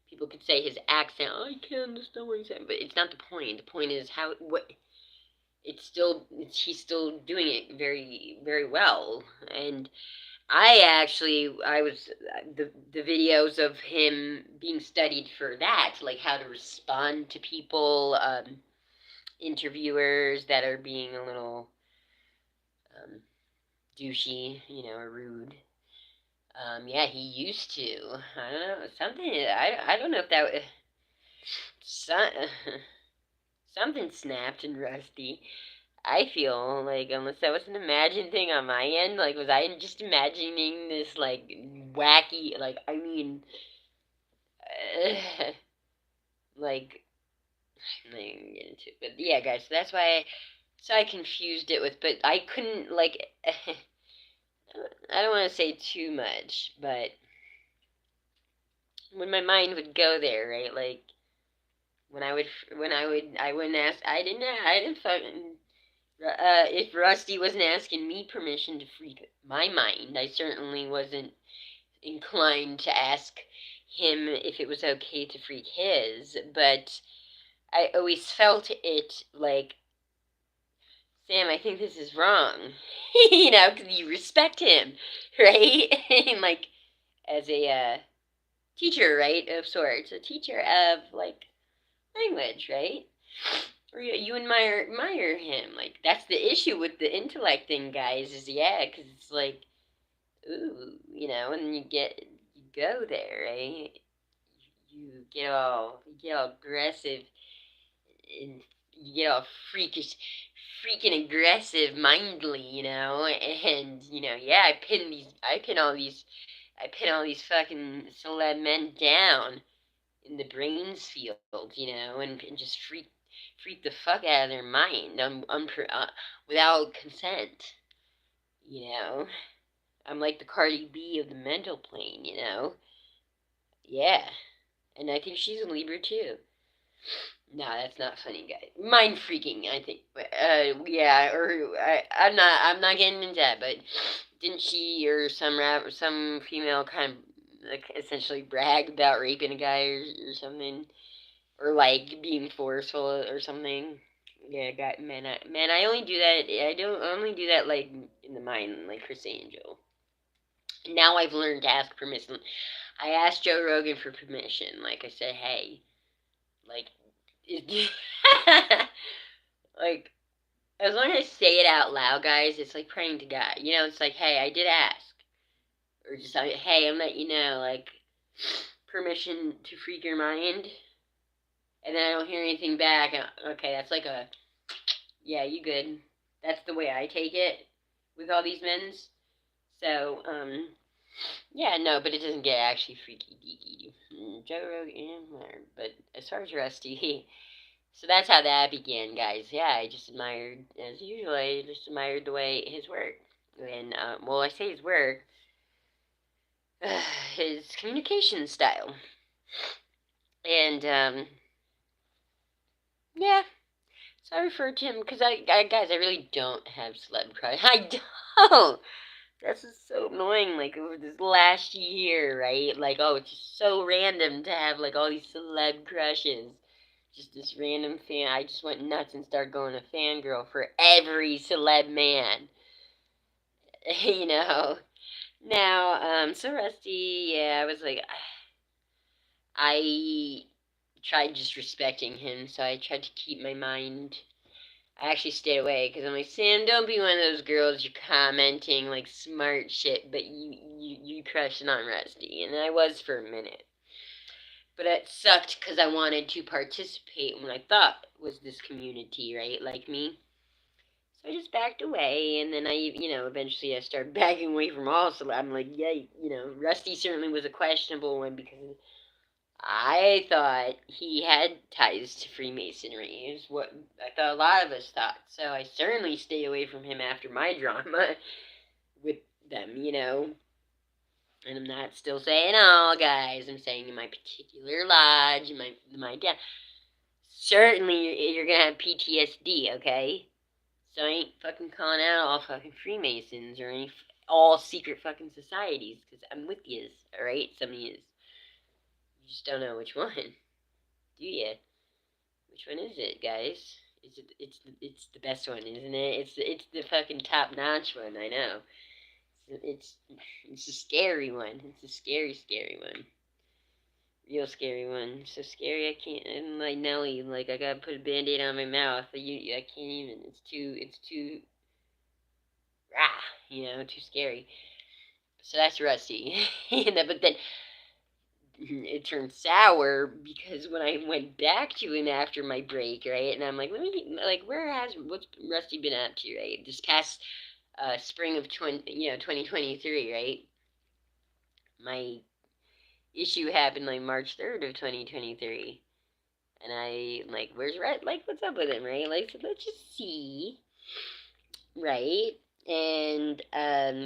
People could say his accent, oh, I can't understand what he's saying, but it's not the point. The point is he's still doing it very, very well. And I was, the videos of him being studied for that, like how to respond to people, interviewers that are being a little douchey, or rude. Yeah, he used to. I don't know, something, I don't know if that, something snapped in Rusty. I feel like, unless that was an imagined thing on my end, like, was I just imagining this, like, wacky, like, I mean, like, I'm not even get into it, but yeah, guys, so that's why I confused it with, but I couldn't, like, I don't want to say too much, but when my mind would go there, right, like, I wouldn't ask, I didn't fucking, if Rusty wasn't asking me permission to freak my mind, I certainly wasn't inclined to ask him if it was okay to freak his, but I always felt it like, Sam, I think this is wrong, because you respect him, right? And, as a teacher, right, of sorts, a teacher of, like, language, right? Or you admire him. Like, that's the issue with the intellect thing, guys, is yeah, because it's like, ooh, and you go there, right? You get all aggressive, and you get all freaking aggressive mindly, and yeah, I pin all these fucking celeb men down in the brains field, and just freak the fuck out of their mind, without consent, you know. I'm like the Cardi B of the mental plane. Yeah, and I think she's a Libra too. No, that's not funny, guys. Mind freaking, I think. Yeah, or I'm not getting into that. But didn't she or some female kind of like essentially brag about raping a guy or something, or like being forceful or something? Yeah, man, I only do that. I don't only do that like in the mind, like Chris Angel. Now I've learned to ask permission. I asked Joe Rogan for permission. Like I said, hey, like, like, as long as I say it out loud, guys, it's like praying to God. It's like, hey, I did ask. Or just like, hey, I'm letting you know, like, permission to freak your mind. And then I don't hear anything back. Okay, that's like yeah, you good. That's the way I take it with all these men's. So, yeah, no, but it doesn't get actually freaky deaky. Joe Rogan, but as far as Rusty, so that's how that began, guys. Yeah, I just admired, as usual, I just admired the way his work. And, well, I say his work, his communication style. And, yeah, so I referred to him because guys, I really don't have celeb crush. I don't. That's just so annoying. Like over this last year, right? Like, oh, it's just so random to have like all these celeb crushes. Just this random fan. I just went nuts and started going to fangirl for every celeb man. you know. Now, so Rusty, yeah, I was like, I tried just respecting him, so I tried to keep my mind. I actually stayed away because I'm like, Sam, don't be one of those girls you're commenting like smart shit, but you crushing on Rusty, and I was for a minute. But it sucked because I wanted to participate in what I thought was this community, right? Like me. So I just backed away, and then eventually I started backing away from all. So I'm like, yeah, Rusty certainly was a questionable one because I thought he had ties to Freemasonry, is what I thought a lot of us thought. So I certainly stayed away from him after my drama with them. And I'm not still saying all, guys. I'm saying in my particular lodge, my dad. Certainly, you're gonna have PTSD, okay? So I ain't fucking calling out all fucking Freemasons or all secret fucking societies, because I'm with yous, alright? Some of yous. You just don't know which one, do you? Which one is it, guys? It's the best one, isn't it? It's the fucking top notch one. I know. It's a scary one. It's a scary one. Real scary one. So scary I can't. I'm like Nelly. Like I gotta put a band-aid on my mouth. I can't even. It's too too scary. So that's Rusty. But then it turned sour because when I went back to him after my break, right, and I'm like, what's Rusty been up to, right? This past spring of 2023, right? My issue happened like March 3rd of 2023. And I'm like, where's Red? Like, what's up with him, right? Like, so let's just see, right? And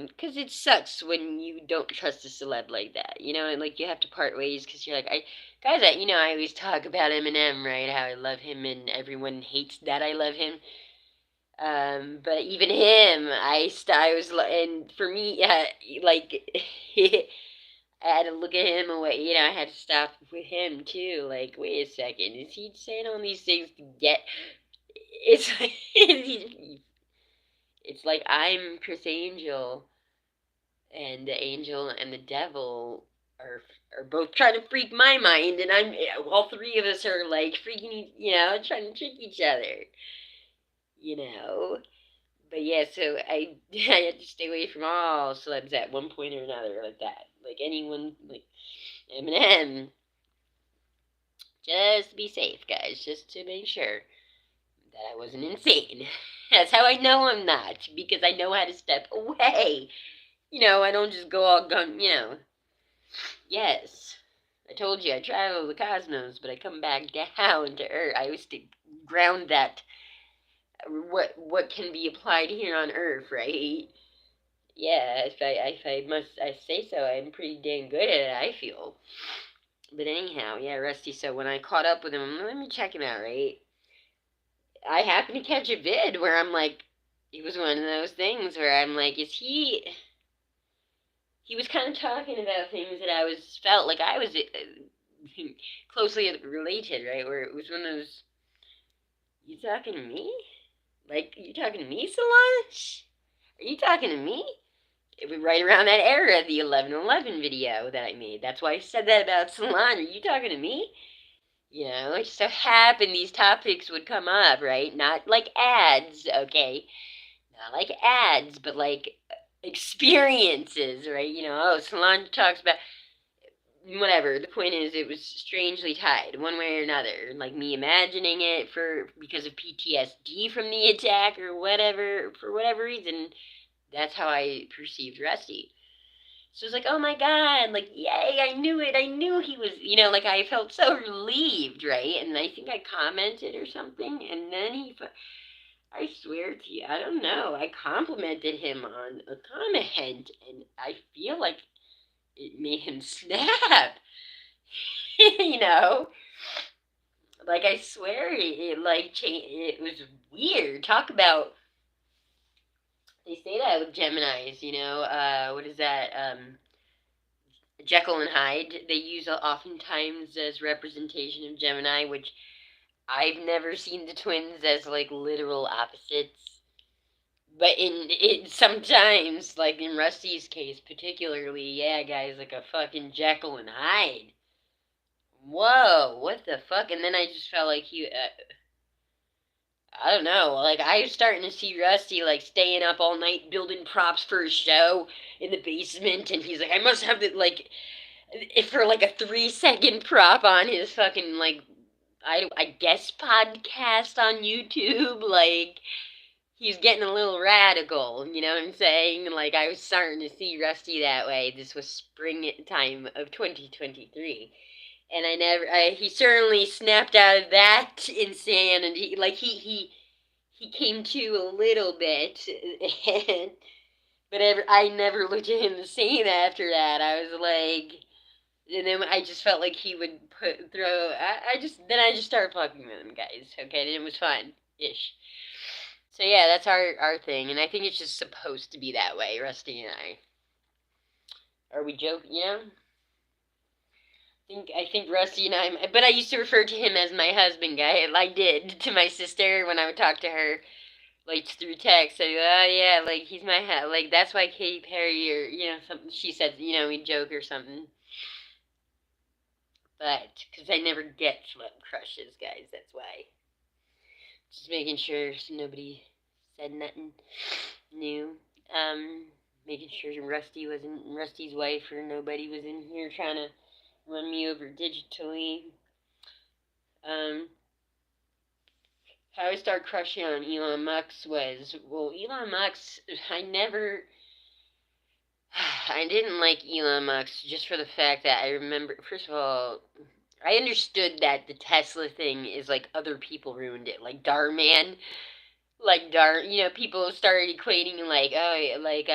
because it sucks when you don't trust a celeb like that, and like you have to part ways because you're like, I always talk about Eminem, right? How I love him and everyone hates that I love him. But even him, I was, and for me, like, I had to look at him away, I had to stop with him too. Like, wait a second, is he saying all these things to get? It's like, it's like I'm Chris Angel, and the angel and the devil are both trying to freak my mind, and all three of us are like freaking, trying to trick each other, you know. But yeah, so I had to stay away from all celebs at one point or another like that. Like anyone like Eminem. Just to be safe, guys, just to make sure that I wasn't insane. That's how I know I'm not, because I know how to step away. I don't just go all gun. Yes, I told you I travel the cosmos, but I come back down to Earth. I always ground that what can be applied here on Earth, right? Yeah, if I say so, I'm pretty dang good at it, I feel. But anyhow, yeah, Rusty. So when I caught up with him, let me check him out, right? I happened to catch a vid where I'm like, it was one of those things where I'm like, is he? He was kind of talking about things that I felt like I was closely related, right? Where it was one of those, you talking to me? Like, you talking to me, Solange? Are you talking to me? It was right around that era, the 11/11 video that I made. That's why I said that about Solange. Are you talking to me? It just so happened these topics would come up, right? Not like ads, okay? Not like ads, but like experiences, right? Solange talks about whatever. The point is, it was strangely tied, one way or another. Like me imagining it because of PTSD from the attack or whatever, for whatever reason, that's how I perceived Rusty. So it's like, oh my god, like, yay, I knew it. I knew he was, like, I felt so relieved, right? And I think I commented or something, and then I swear to you, I don't know, I complimented him on a comment, and I feel like it made him snap, you know? Like, I swear it was weird. Talk about, they say that with Geminis, what is that, Jekyll and Hyde, they use oftentimes as representation of Gemini, which I've never seen the twins as like literal opposites. But in sometimes, like in Rusty's case particularly, yeah, guys, like a fucking Jekyll and Hyde. Whoa, what the fuck? And then I just felt like I don't know, like I was starting to see Rusty like staying up all night building props for his show in the basement, and he's like, I must have the like for like a 3-second prop on his fucking like I guess podcast on YouTube. Like he's getting a little radical, you know what I'm saying? Like I was starting to see Rusty that way. This was springtime of 2023. And he certainly snapped out of that insanity. Like he came to a little bit, and but I never looked at him the same after that. I was like, and then I just felt like he would I just started fucking with him, guys. Okay, and it was fun ish. So yeah, that's our thing, and I think it's just supposed to be that way. Rusty and I. Are we joking? I think Rusty and but I used to refer to him as my husband, guy. I did to my sister when I would talk to her, like through text. I go, oh yeah, like he's my like that's why Katy Perry or something. She said, we joke or something. But because I never get celeb crushes, guys, that's why. Just making sure nobody said nothing new. Making sure Rusty wasn't Rusty's wife or nobody was in here trying to run me over digitally. How I started crushing on Elon Musk was, well, Elon Musk, I didn't like Elon Musk just for the fact that I remember, first of all, I understood that the Tesla thing is like other people ruined it, like Darman, people started equating like, oh, like,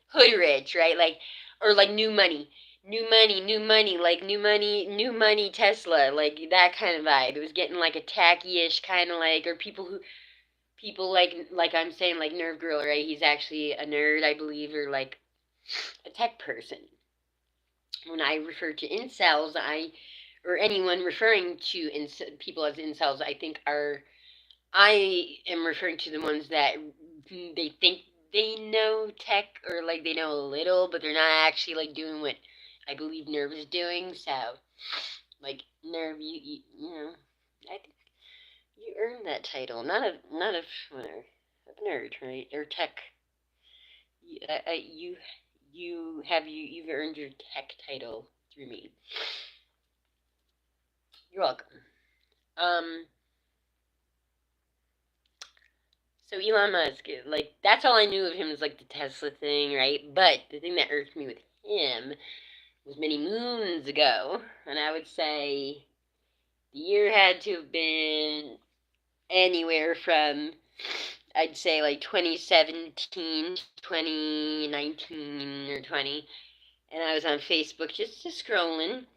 hood rich, right? Like, or like new money, like new money Tesla, like that kind of vibe. It was getting like a tacky-ish kind of like, or people like I'm saying, like Nerve Girl, right? He's actually a nerd, I believe, or like a tech person. When I refer to incels, or anyone referring to people as incels, I am referring to the ones that they think they know tech, or like they know a little, but they're not actually like doing what I believe Nerve is doing. So, like, Nerve, you know, I think you earned that title. Not of whatever, of nerd, right? Or tech. You've earned your tech title through me. You're welcome. Um, so Elon Musk, like, that's all I knew of him is like the Tesla thing, right? But the thing that irked me with him was many moons ago, and I would say the year had to have been anywhere from, I'd say, like 2017, 2019, or 20, and I was on Facebook just scrolling, and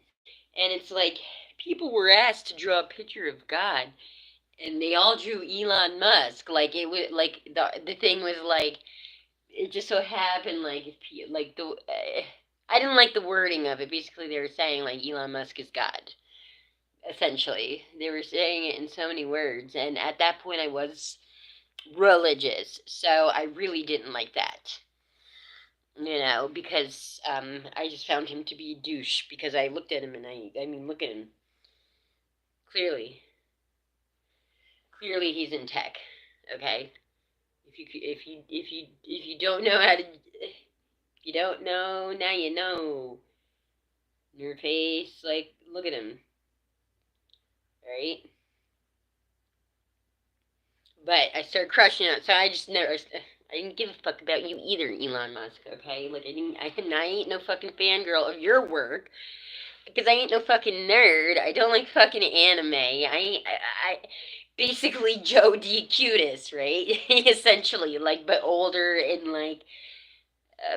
it's like people were asked to draw a picture of God, and they all drew Elon Musk. Like, it was like the thing was like, it just so happened, like, if like the I didn't like the wording of it. Basically, they were saying like Elon Musk is God. Essentially, they were saying it in so many words, and at that point, I was religious, so I really didn't like that. You know, because I just found him to be a douche. Because I looked at him, and I mean, look at him. Clearly, he's in tech. Okay, if you don't know how to, if you don't know, now you know. Your face, like, look at him, right? But I started crushing it, so I just never. I didn't give a fuck about you either, Elon Musk. Okay, like, I ain't no fucking fangirl of your work because I ain't no fucking nerd. I don't like fucking anime. I basically Joe D. Cutis, right? Essentially, like, but older and like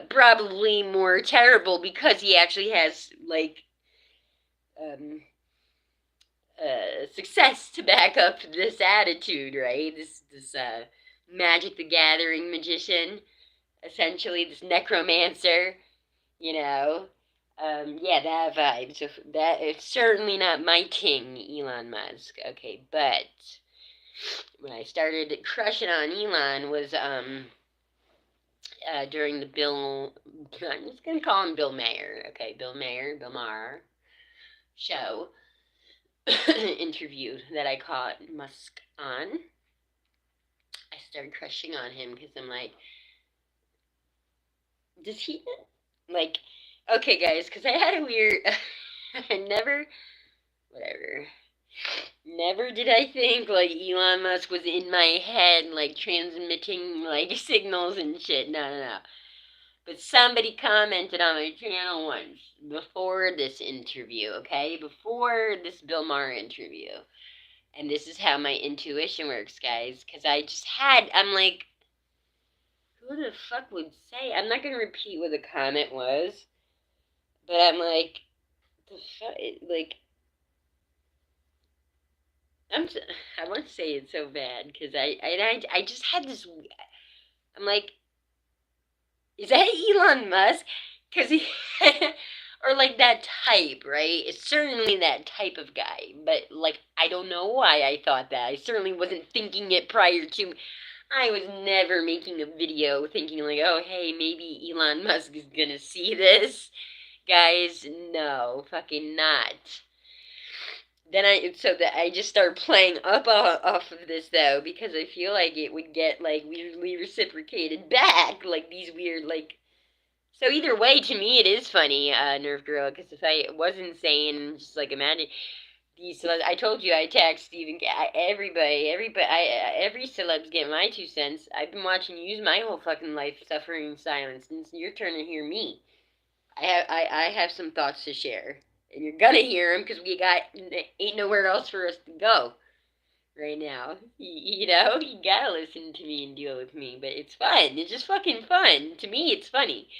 probably more terrible because he actually has like um, success to back up this attitude, right? This Magic the Gathering magician, essentially this necromancer, you know. Yeah, that vibe. So that it's certainly not my king, Elon Musk. Okay, but when I started crushing on Elon was during the Bill. I'm just gonna call him Bill Maher. Okay, Bill Maher show interview that I caught Musk on. I started crushing on him because I'm like, does he like? Okay, guys, because I had a weird. I never, whatever. Never did I think like Elon Musk was in my head, like transmitting like signals and shit. No, no, no. But somebody commented on my channel once before this interview, okay? Before this Bill Maher interview. And this is how my intuition works, guys. Because I'm like, who the fuck would say? I'm not going to repeat what the comment was. But I'm like, the fuck? Like, I want to say it so bad. Because I just had this. I'm like, is that Elon Musk? Because he. Or like that type, right? It's certainly that type of guy. But like, I don't know why I thought that. I certainly wasn't thinking it prior to. I was never making a video thinking like, oh, hey, maybe Elon Musk is gonna see this. Guys, no, fucking not. So that I just started playing up off of this though, because I feel like it would get like weirdly reciprocated back, like these weird like. So either way, to me, it is funny, Nerve Girl, because if I was insane, just like imagine these celebs. I told you I tagged Stephen. Every celeb's getting my 2 cents. I've been watching you use my whole fucking life suffering in silence, and it's your turn to hear me. I have some thoughts to share, and you're gonna hear them because ain't nowhere else for us to go right now. You know, you gotta listen to me and deal with me, but it's fun. It's just fucking fun. To me, it's funny.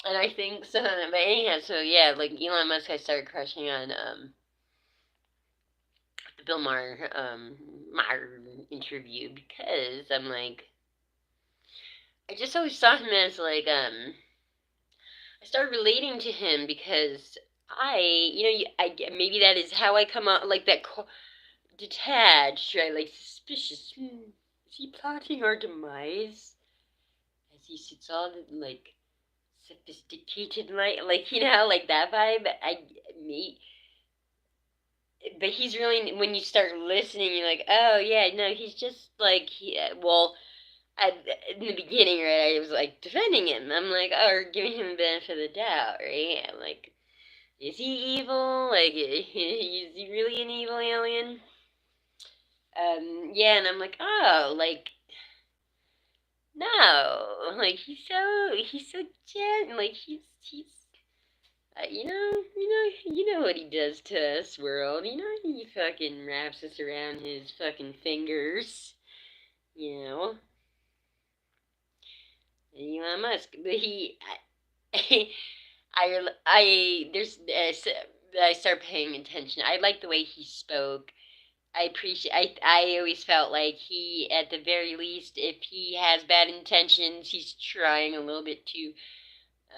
And I think so, but anyhow, so yeah, like Elon Musk, I started crushing on the Bill Maher interview because I'm like, I just always saw him as like I started relating to him because maybe that is how I come out like that detached, right? Like suspicious. Is he plotting our demise? As he sits all like sophisticated, like you know, like that vibe. But he's really, when you start listening, you're like, oh yeah, no, he's just like well, in the beginning, right, I was like defending him. I'm like, oh, or giving him the benefit of the doubt, right? I'm like, is he evil? Like, is he really an evil alien? Yeah, and I'm like, oh, like, no, like he's so gentle, like he's you know what he does to us, world. You know he fucking wraps us around his fucking fingers. You know, Elon Musk, but I, there's I start paying attention. I like the way he spoke. I always felt like he, at the very least, if he has bad intentions, he's trying a little bit to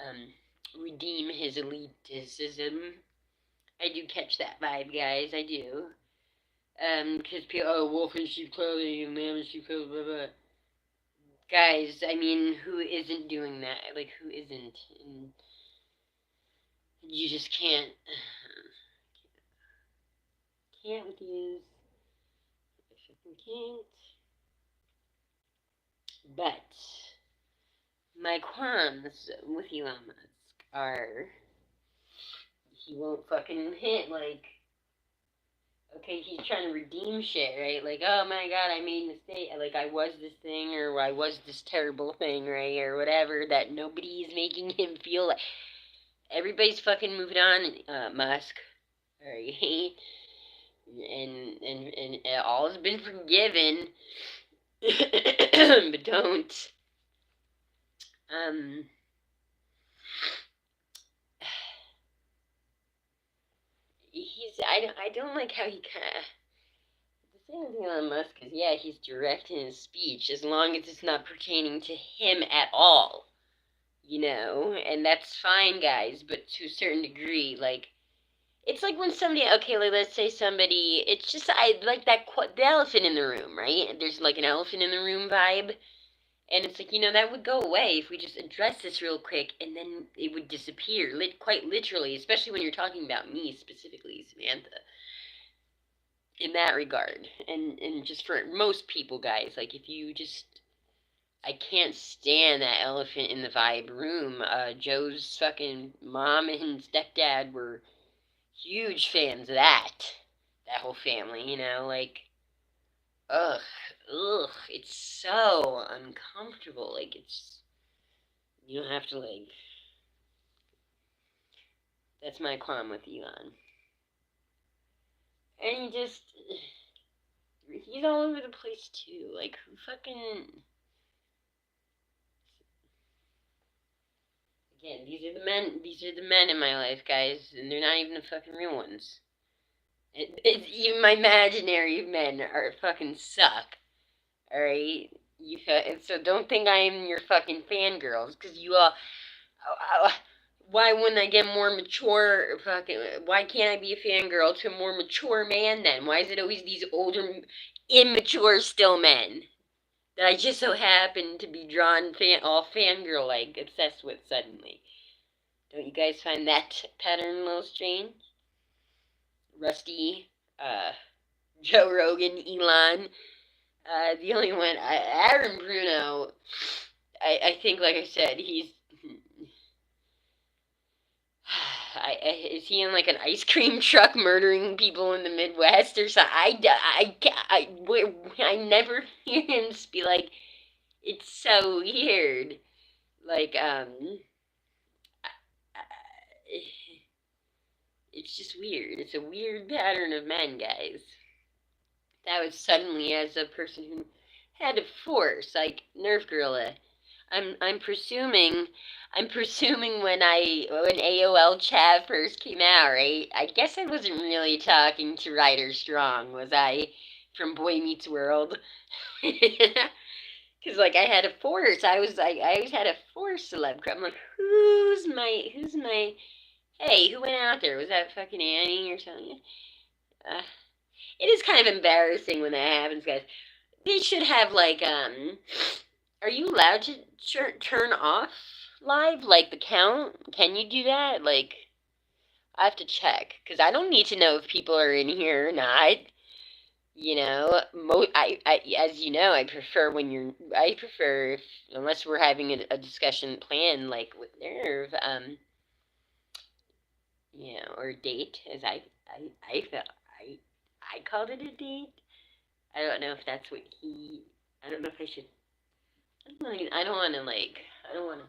um, redeem his elitism. I do catch that vibe, guys. I do. Because people, oh, wolf in sheep clothing and lamb in sheep clothing, blah, blah. Guys, I mean, who isn't doing that? Like, who isn't? And you just can't with these. I can't. But my qualms with Elon Musk are he won't fucking hit, like, okay, he's trying to redeem shit, right? Like, oh my god, I made a mistake. Like, I was this thing, or I was this terrible thing, right? Or whatever, that nobody is making him feel like. Everybody's fucking moving on, Musk. Right? And all has been forgiven. But don't. Um. I don't like how he kind of. The thing with Elon Musk is, yeah, he's direct in his speech as long as it's not pertaining to him at all, you know, and that's fine, guys. But to a certain degree, like, it's like when somebody, okay, like, let's say somebody, it's just I like that the elephant in the room, right? There's like an elephant in the room vibe, and it's like, that would go away if we just address this real quick, and then it would disappear, quite literally, especially when you're talking about me specifically, Samantha, in that regard. And just for most people, guys, like, if you just, I can't stand that elephant in the vibe room. Joe's fucking mom and stepdad were huge fans of that whole family, like, ugh, it's so uncomfortable. Like, you don't have to, like, that's my qualm with Elon. And he's all over the place too. Like, who fucking, again, these are the men in my life, guys, and they're not even the fucking real ones. Even my imaginary men are fucking suck. Alright? So don't think I am your fucking fangirls, because you all. Why wouldn't I get more mature? Why can't I be a fangirl to a more mature man then? Why is it always these older, immature still men that I just so happen to be drawn all fangirl like obsessed with suddenly? Don't you guys find that pattern a little strange? Rusty, Joe Rogan, Elon. The only one, Aaron Bruno, I think, like I said, he's. Is he in like an ice cream truck murdering people in the Midwest or something? I never hear him be like, it's so weird. Like, it's just weird. It's a weird pattern of men, guys. That was suddenly, as a person who had a force, like Nerf Gorilla. I'm presuming when AOL chat first came out, right? I guess I wasn't really talking to Ryder Strong, was I? From Boy Meets World. Cause like I had a force. I always had a force celeb. I'm like, who's my hey, who went out there? Was that fucking Annie or something? It is kind of embarrassing when that happens, guys. They should have like are you allowed to turn off live? Like the count? Can you do that? Like, I have to check because I don't need to know if people are in here or not. You know, as you know, I prefer when I prefer if, unless we're having a discussion plan like with Nerve, or date, as I felt, I called it a date. I don't know if that's what I don't know if I should, I don't want to, like, I don't want to,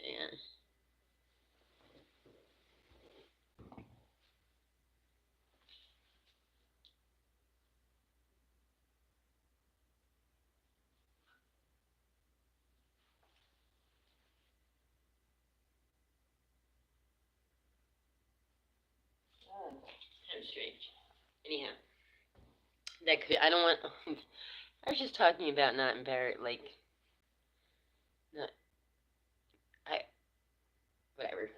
yeah. Kind of strange. Anyhow, I don't want, I was just talking about not embarrassed, like, not, I, whatever.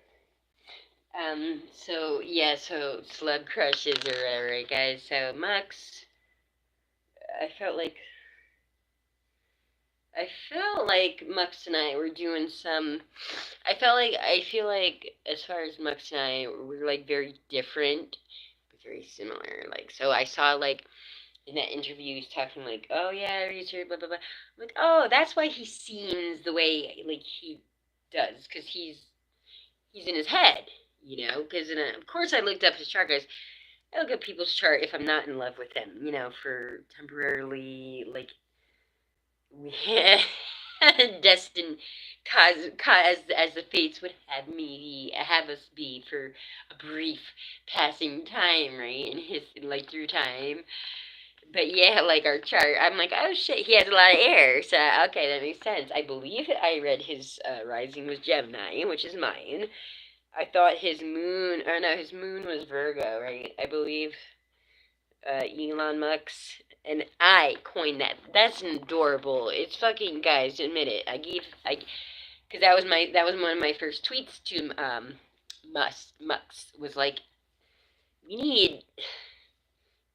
So yeah, so slug crushes or whatever, right, guys? So Max, I felt like I felt like Mux and I were doing some. I feel like as far as Mux and I, we're like very different, but very similar. Like, so I saw like in that interview he's talking like, oh yeah, research, blah blah blah. I'm like, oh, that's why he seems the way like he does, because he's in his head, Because of course I looked up his chart, guys. I look at people's chart if I'm not in love with them, for temporarily, like, destined, cause as the fates would have us be for a brief passing time, right? In his, like, through time. But yeah, like our chart, I'm like, oh shit, he has a lot of air. So okay, that makes sense. I believe I read his rising was Gemini, which is mine. I thought his moon, or no, his moon was Virgo, right? I believe Elon Musk, and I coined that. That's adorable. It's fucking, guys. Admit it. Because that was one of my first tweets to Musk was like, we need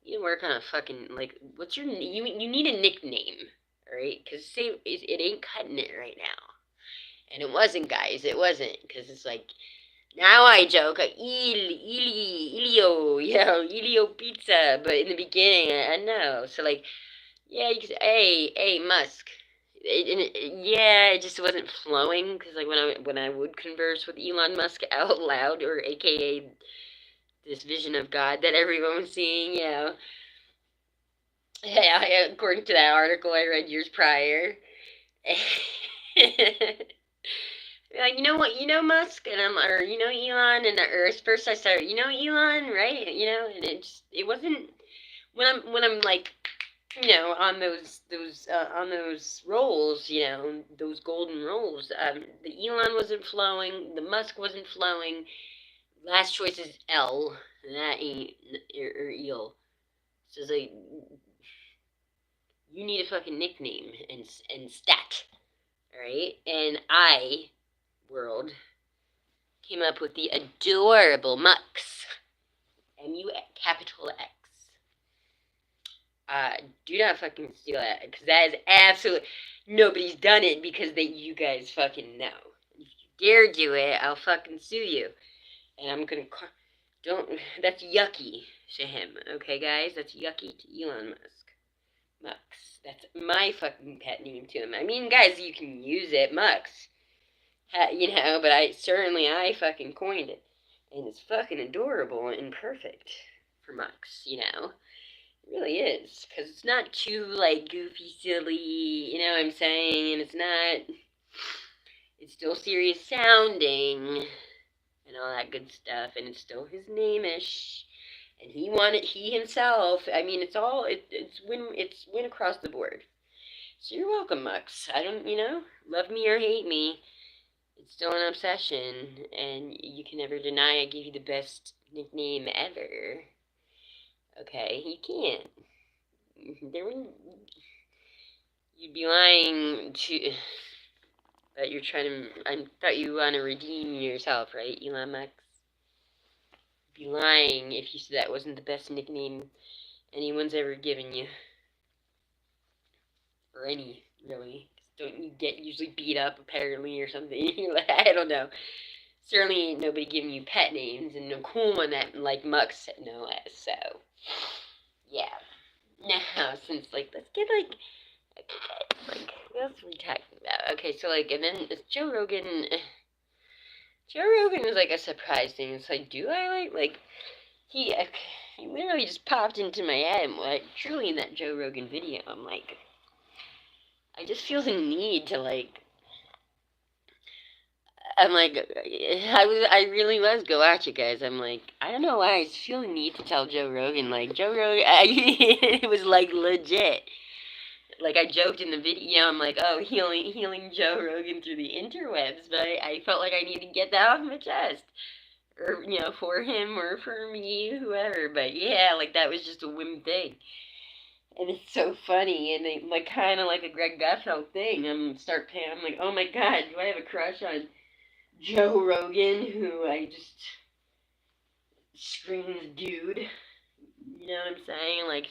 you work on a fucking, like, what's you need a nickname, all right? Because it ain't cutting it right now, and it wasn't, guys. It wasn't, because it's like. Now I joke, Ilio, Ilio pizza, but in the beginning, I know. So, like, yeah, you could say, hey, Musk. Yeah, it just wasn't flowing, because, like, when I would converse with Elon Musk out loud, or AKA this vision of God that everyone was seeing, yeah, according to that article I read years prior. Like, you know what, Musk, and or Elon, and first I started, Elon, right? And it wasn't when I'm like, on those rolls, those golden rolls. The Elon wasn't flowing, the Musk wasn't flowing. Last choice is L, and that ain't or eel. So it's like, you need a fucking nickname and stat, all right? And I world came up with the adorable Mux. MU capital X. Do not fucking steal that, because that is absolutely, nobody's done it, because you guys fucking know. If you dare do it, I'll fucking sue you, and I'm gonna don't. That's yucky to him, okay, guys? That's yucky to Elon Musk. Mux. That's my fucking pet name to him. I mean, guys, you can use it, Mux. But I fucking coined it. And it's fucking adorable and perfect for Mux, It really is. Because it's not too, like, goofy, silly, you know what I'm saying? And it's still serious sounding and all that good stuff. And it's still his name-ish. And he himself, I mean, it's win across the board. So you're welcome, Mux. I don't, love me or hate me. It's still an obsession, and you can never deny I give you the best nickname ever. Okay, you can't. You'd be lying to that you're trying to. I thought you want to redeem yourself, right, Elon Musk? be lying if you said that wasn't the best nickname anyone's ever given you. Or any, really. Don't you get usually beat up, apparently, or something? I don't know. Certainly ain't nobody giving you pet names, and no cool one that, like, Muck said no less, so. Yeah. Now, since, like, let's get, like, what else are we talking about? Okay, so, like, and then Joe Rogan. Joe Rogan was, like, a surprise thing. It's like, do I, like, he literally just popped into my head, like, truly in that Joe Rogan video. I'm like, I just feel the need to, like, I'm like, I really was, go watch it, guys. I'm like, I don't know why I just feel the need to tell Joe Rogan, like, Joe Rogan, it was, like, legit. Like, I joked in the video, I'm like, oh, healing Joe Rogan through the interwebs, but I felt like I needed to get that off my chest. Or, you know, for him or for me, whoever, but yeah, like, that was just a whim thing. And it's so funny, and they, like, kind of like a Greg Gutfeld thing. I'm like, oh my god, do I have a crush on Joe Rogan, who I just screams dude? You know what I'm saying? Like,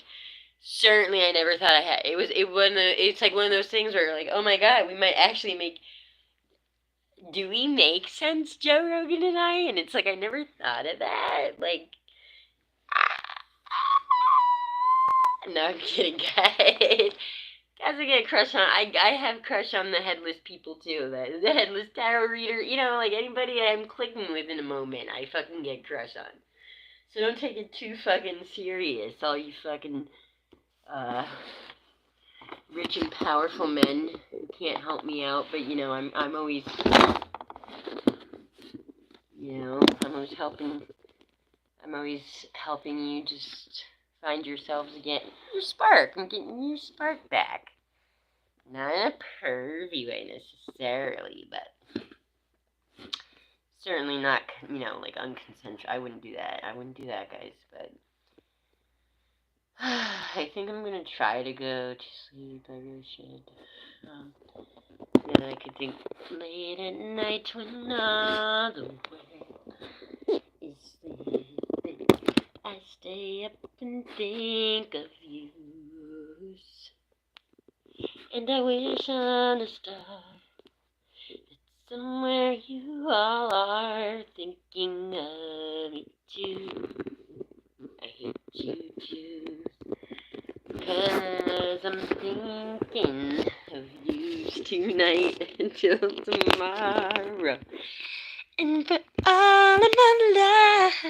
certainly I never thought I had. It's like one of those things where, like, oh my god, we might actually make. Do we make sense, Joe Rogan and I? And it's like, I never thought of that. Like, no, I'm kidding, guys. Guys, I get a crush on. I have crush on the headless people too. The headless tarot reader. You know, like anybody I'm clicking with in a moment, I fucking get crush on. So don't take it too fucking serious, all you fucking rich and powerful men who can't help me out. But you know, I'm always, you know, I'm always helping you just find yourselves again. Your spark. I'm getting your spark back. Not in a pervy way necessarily, but certainly not, you know, like unconsensual. I wouldn't do that. Guys. But I think I'm gonna try to go to sleep. I really should. Then I could think late at night when another world is sleeping. I stay up and think of you. And I wish on a star that somewhere you all are thinking of me too. I hate you too, 'cause I'm thinking of you tonight until tomorrow. And for all of my life.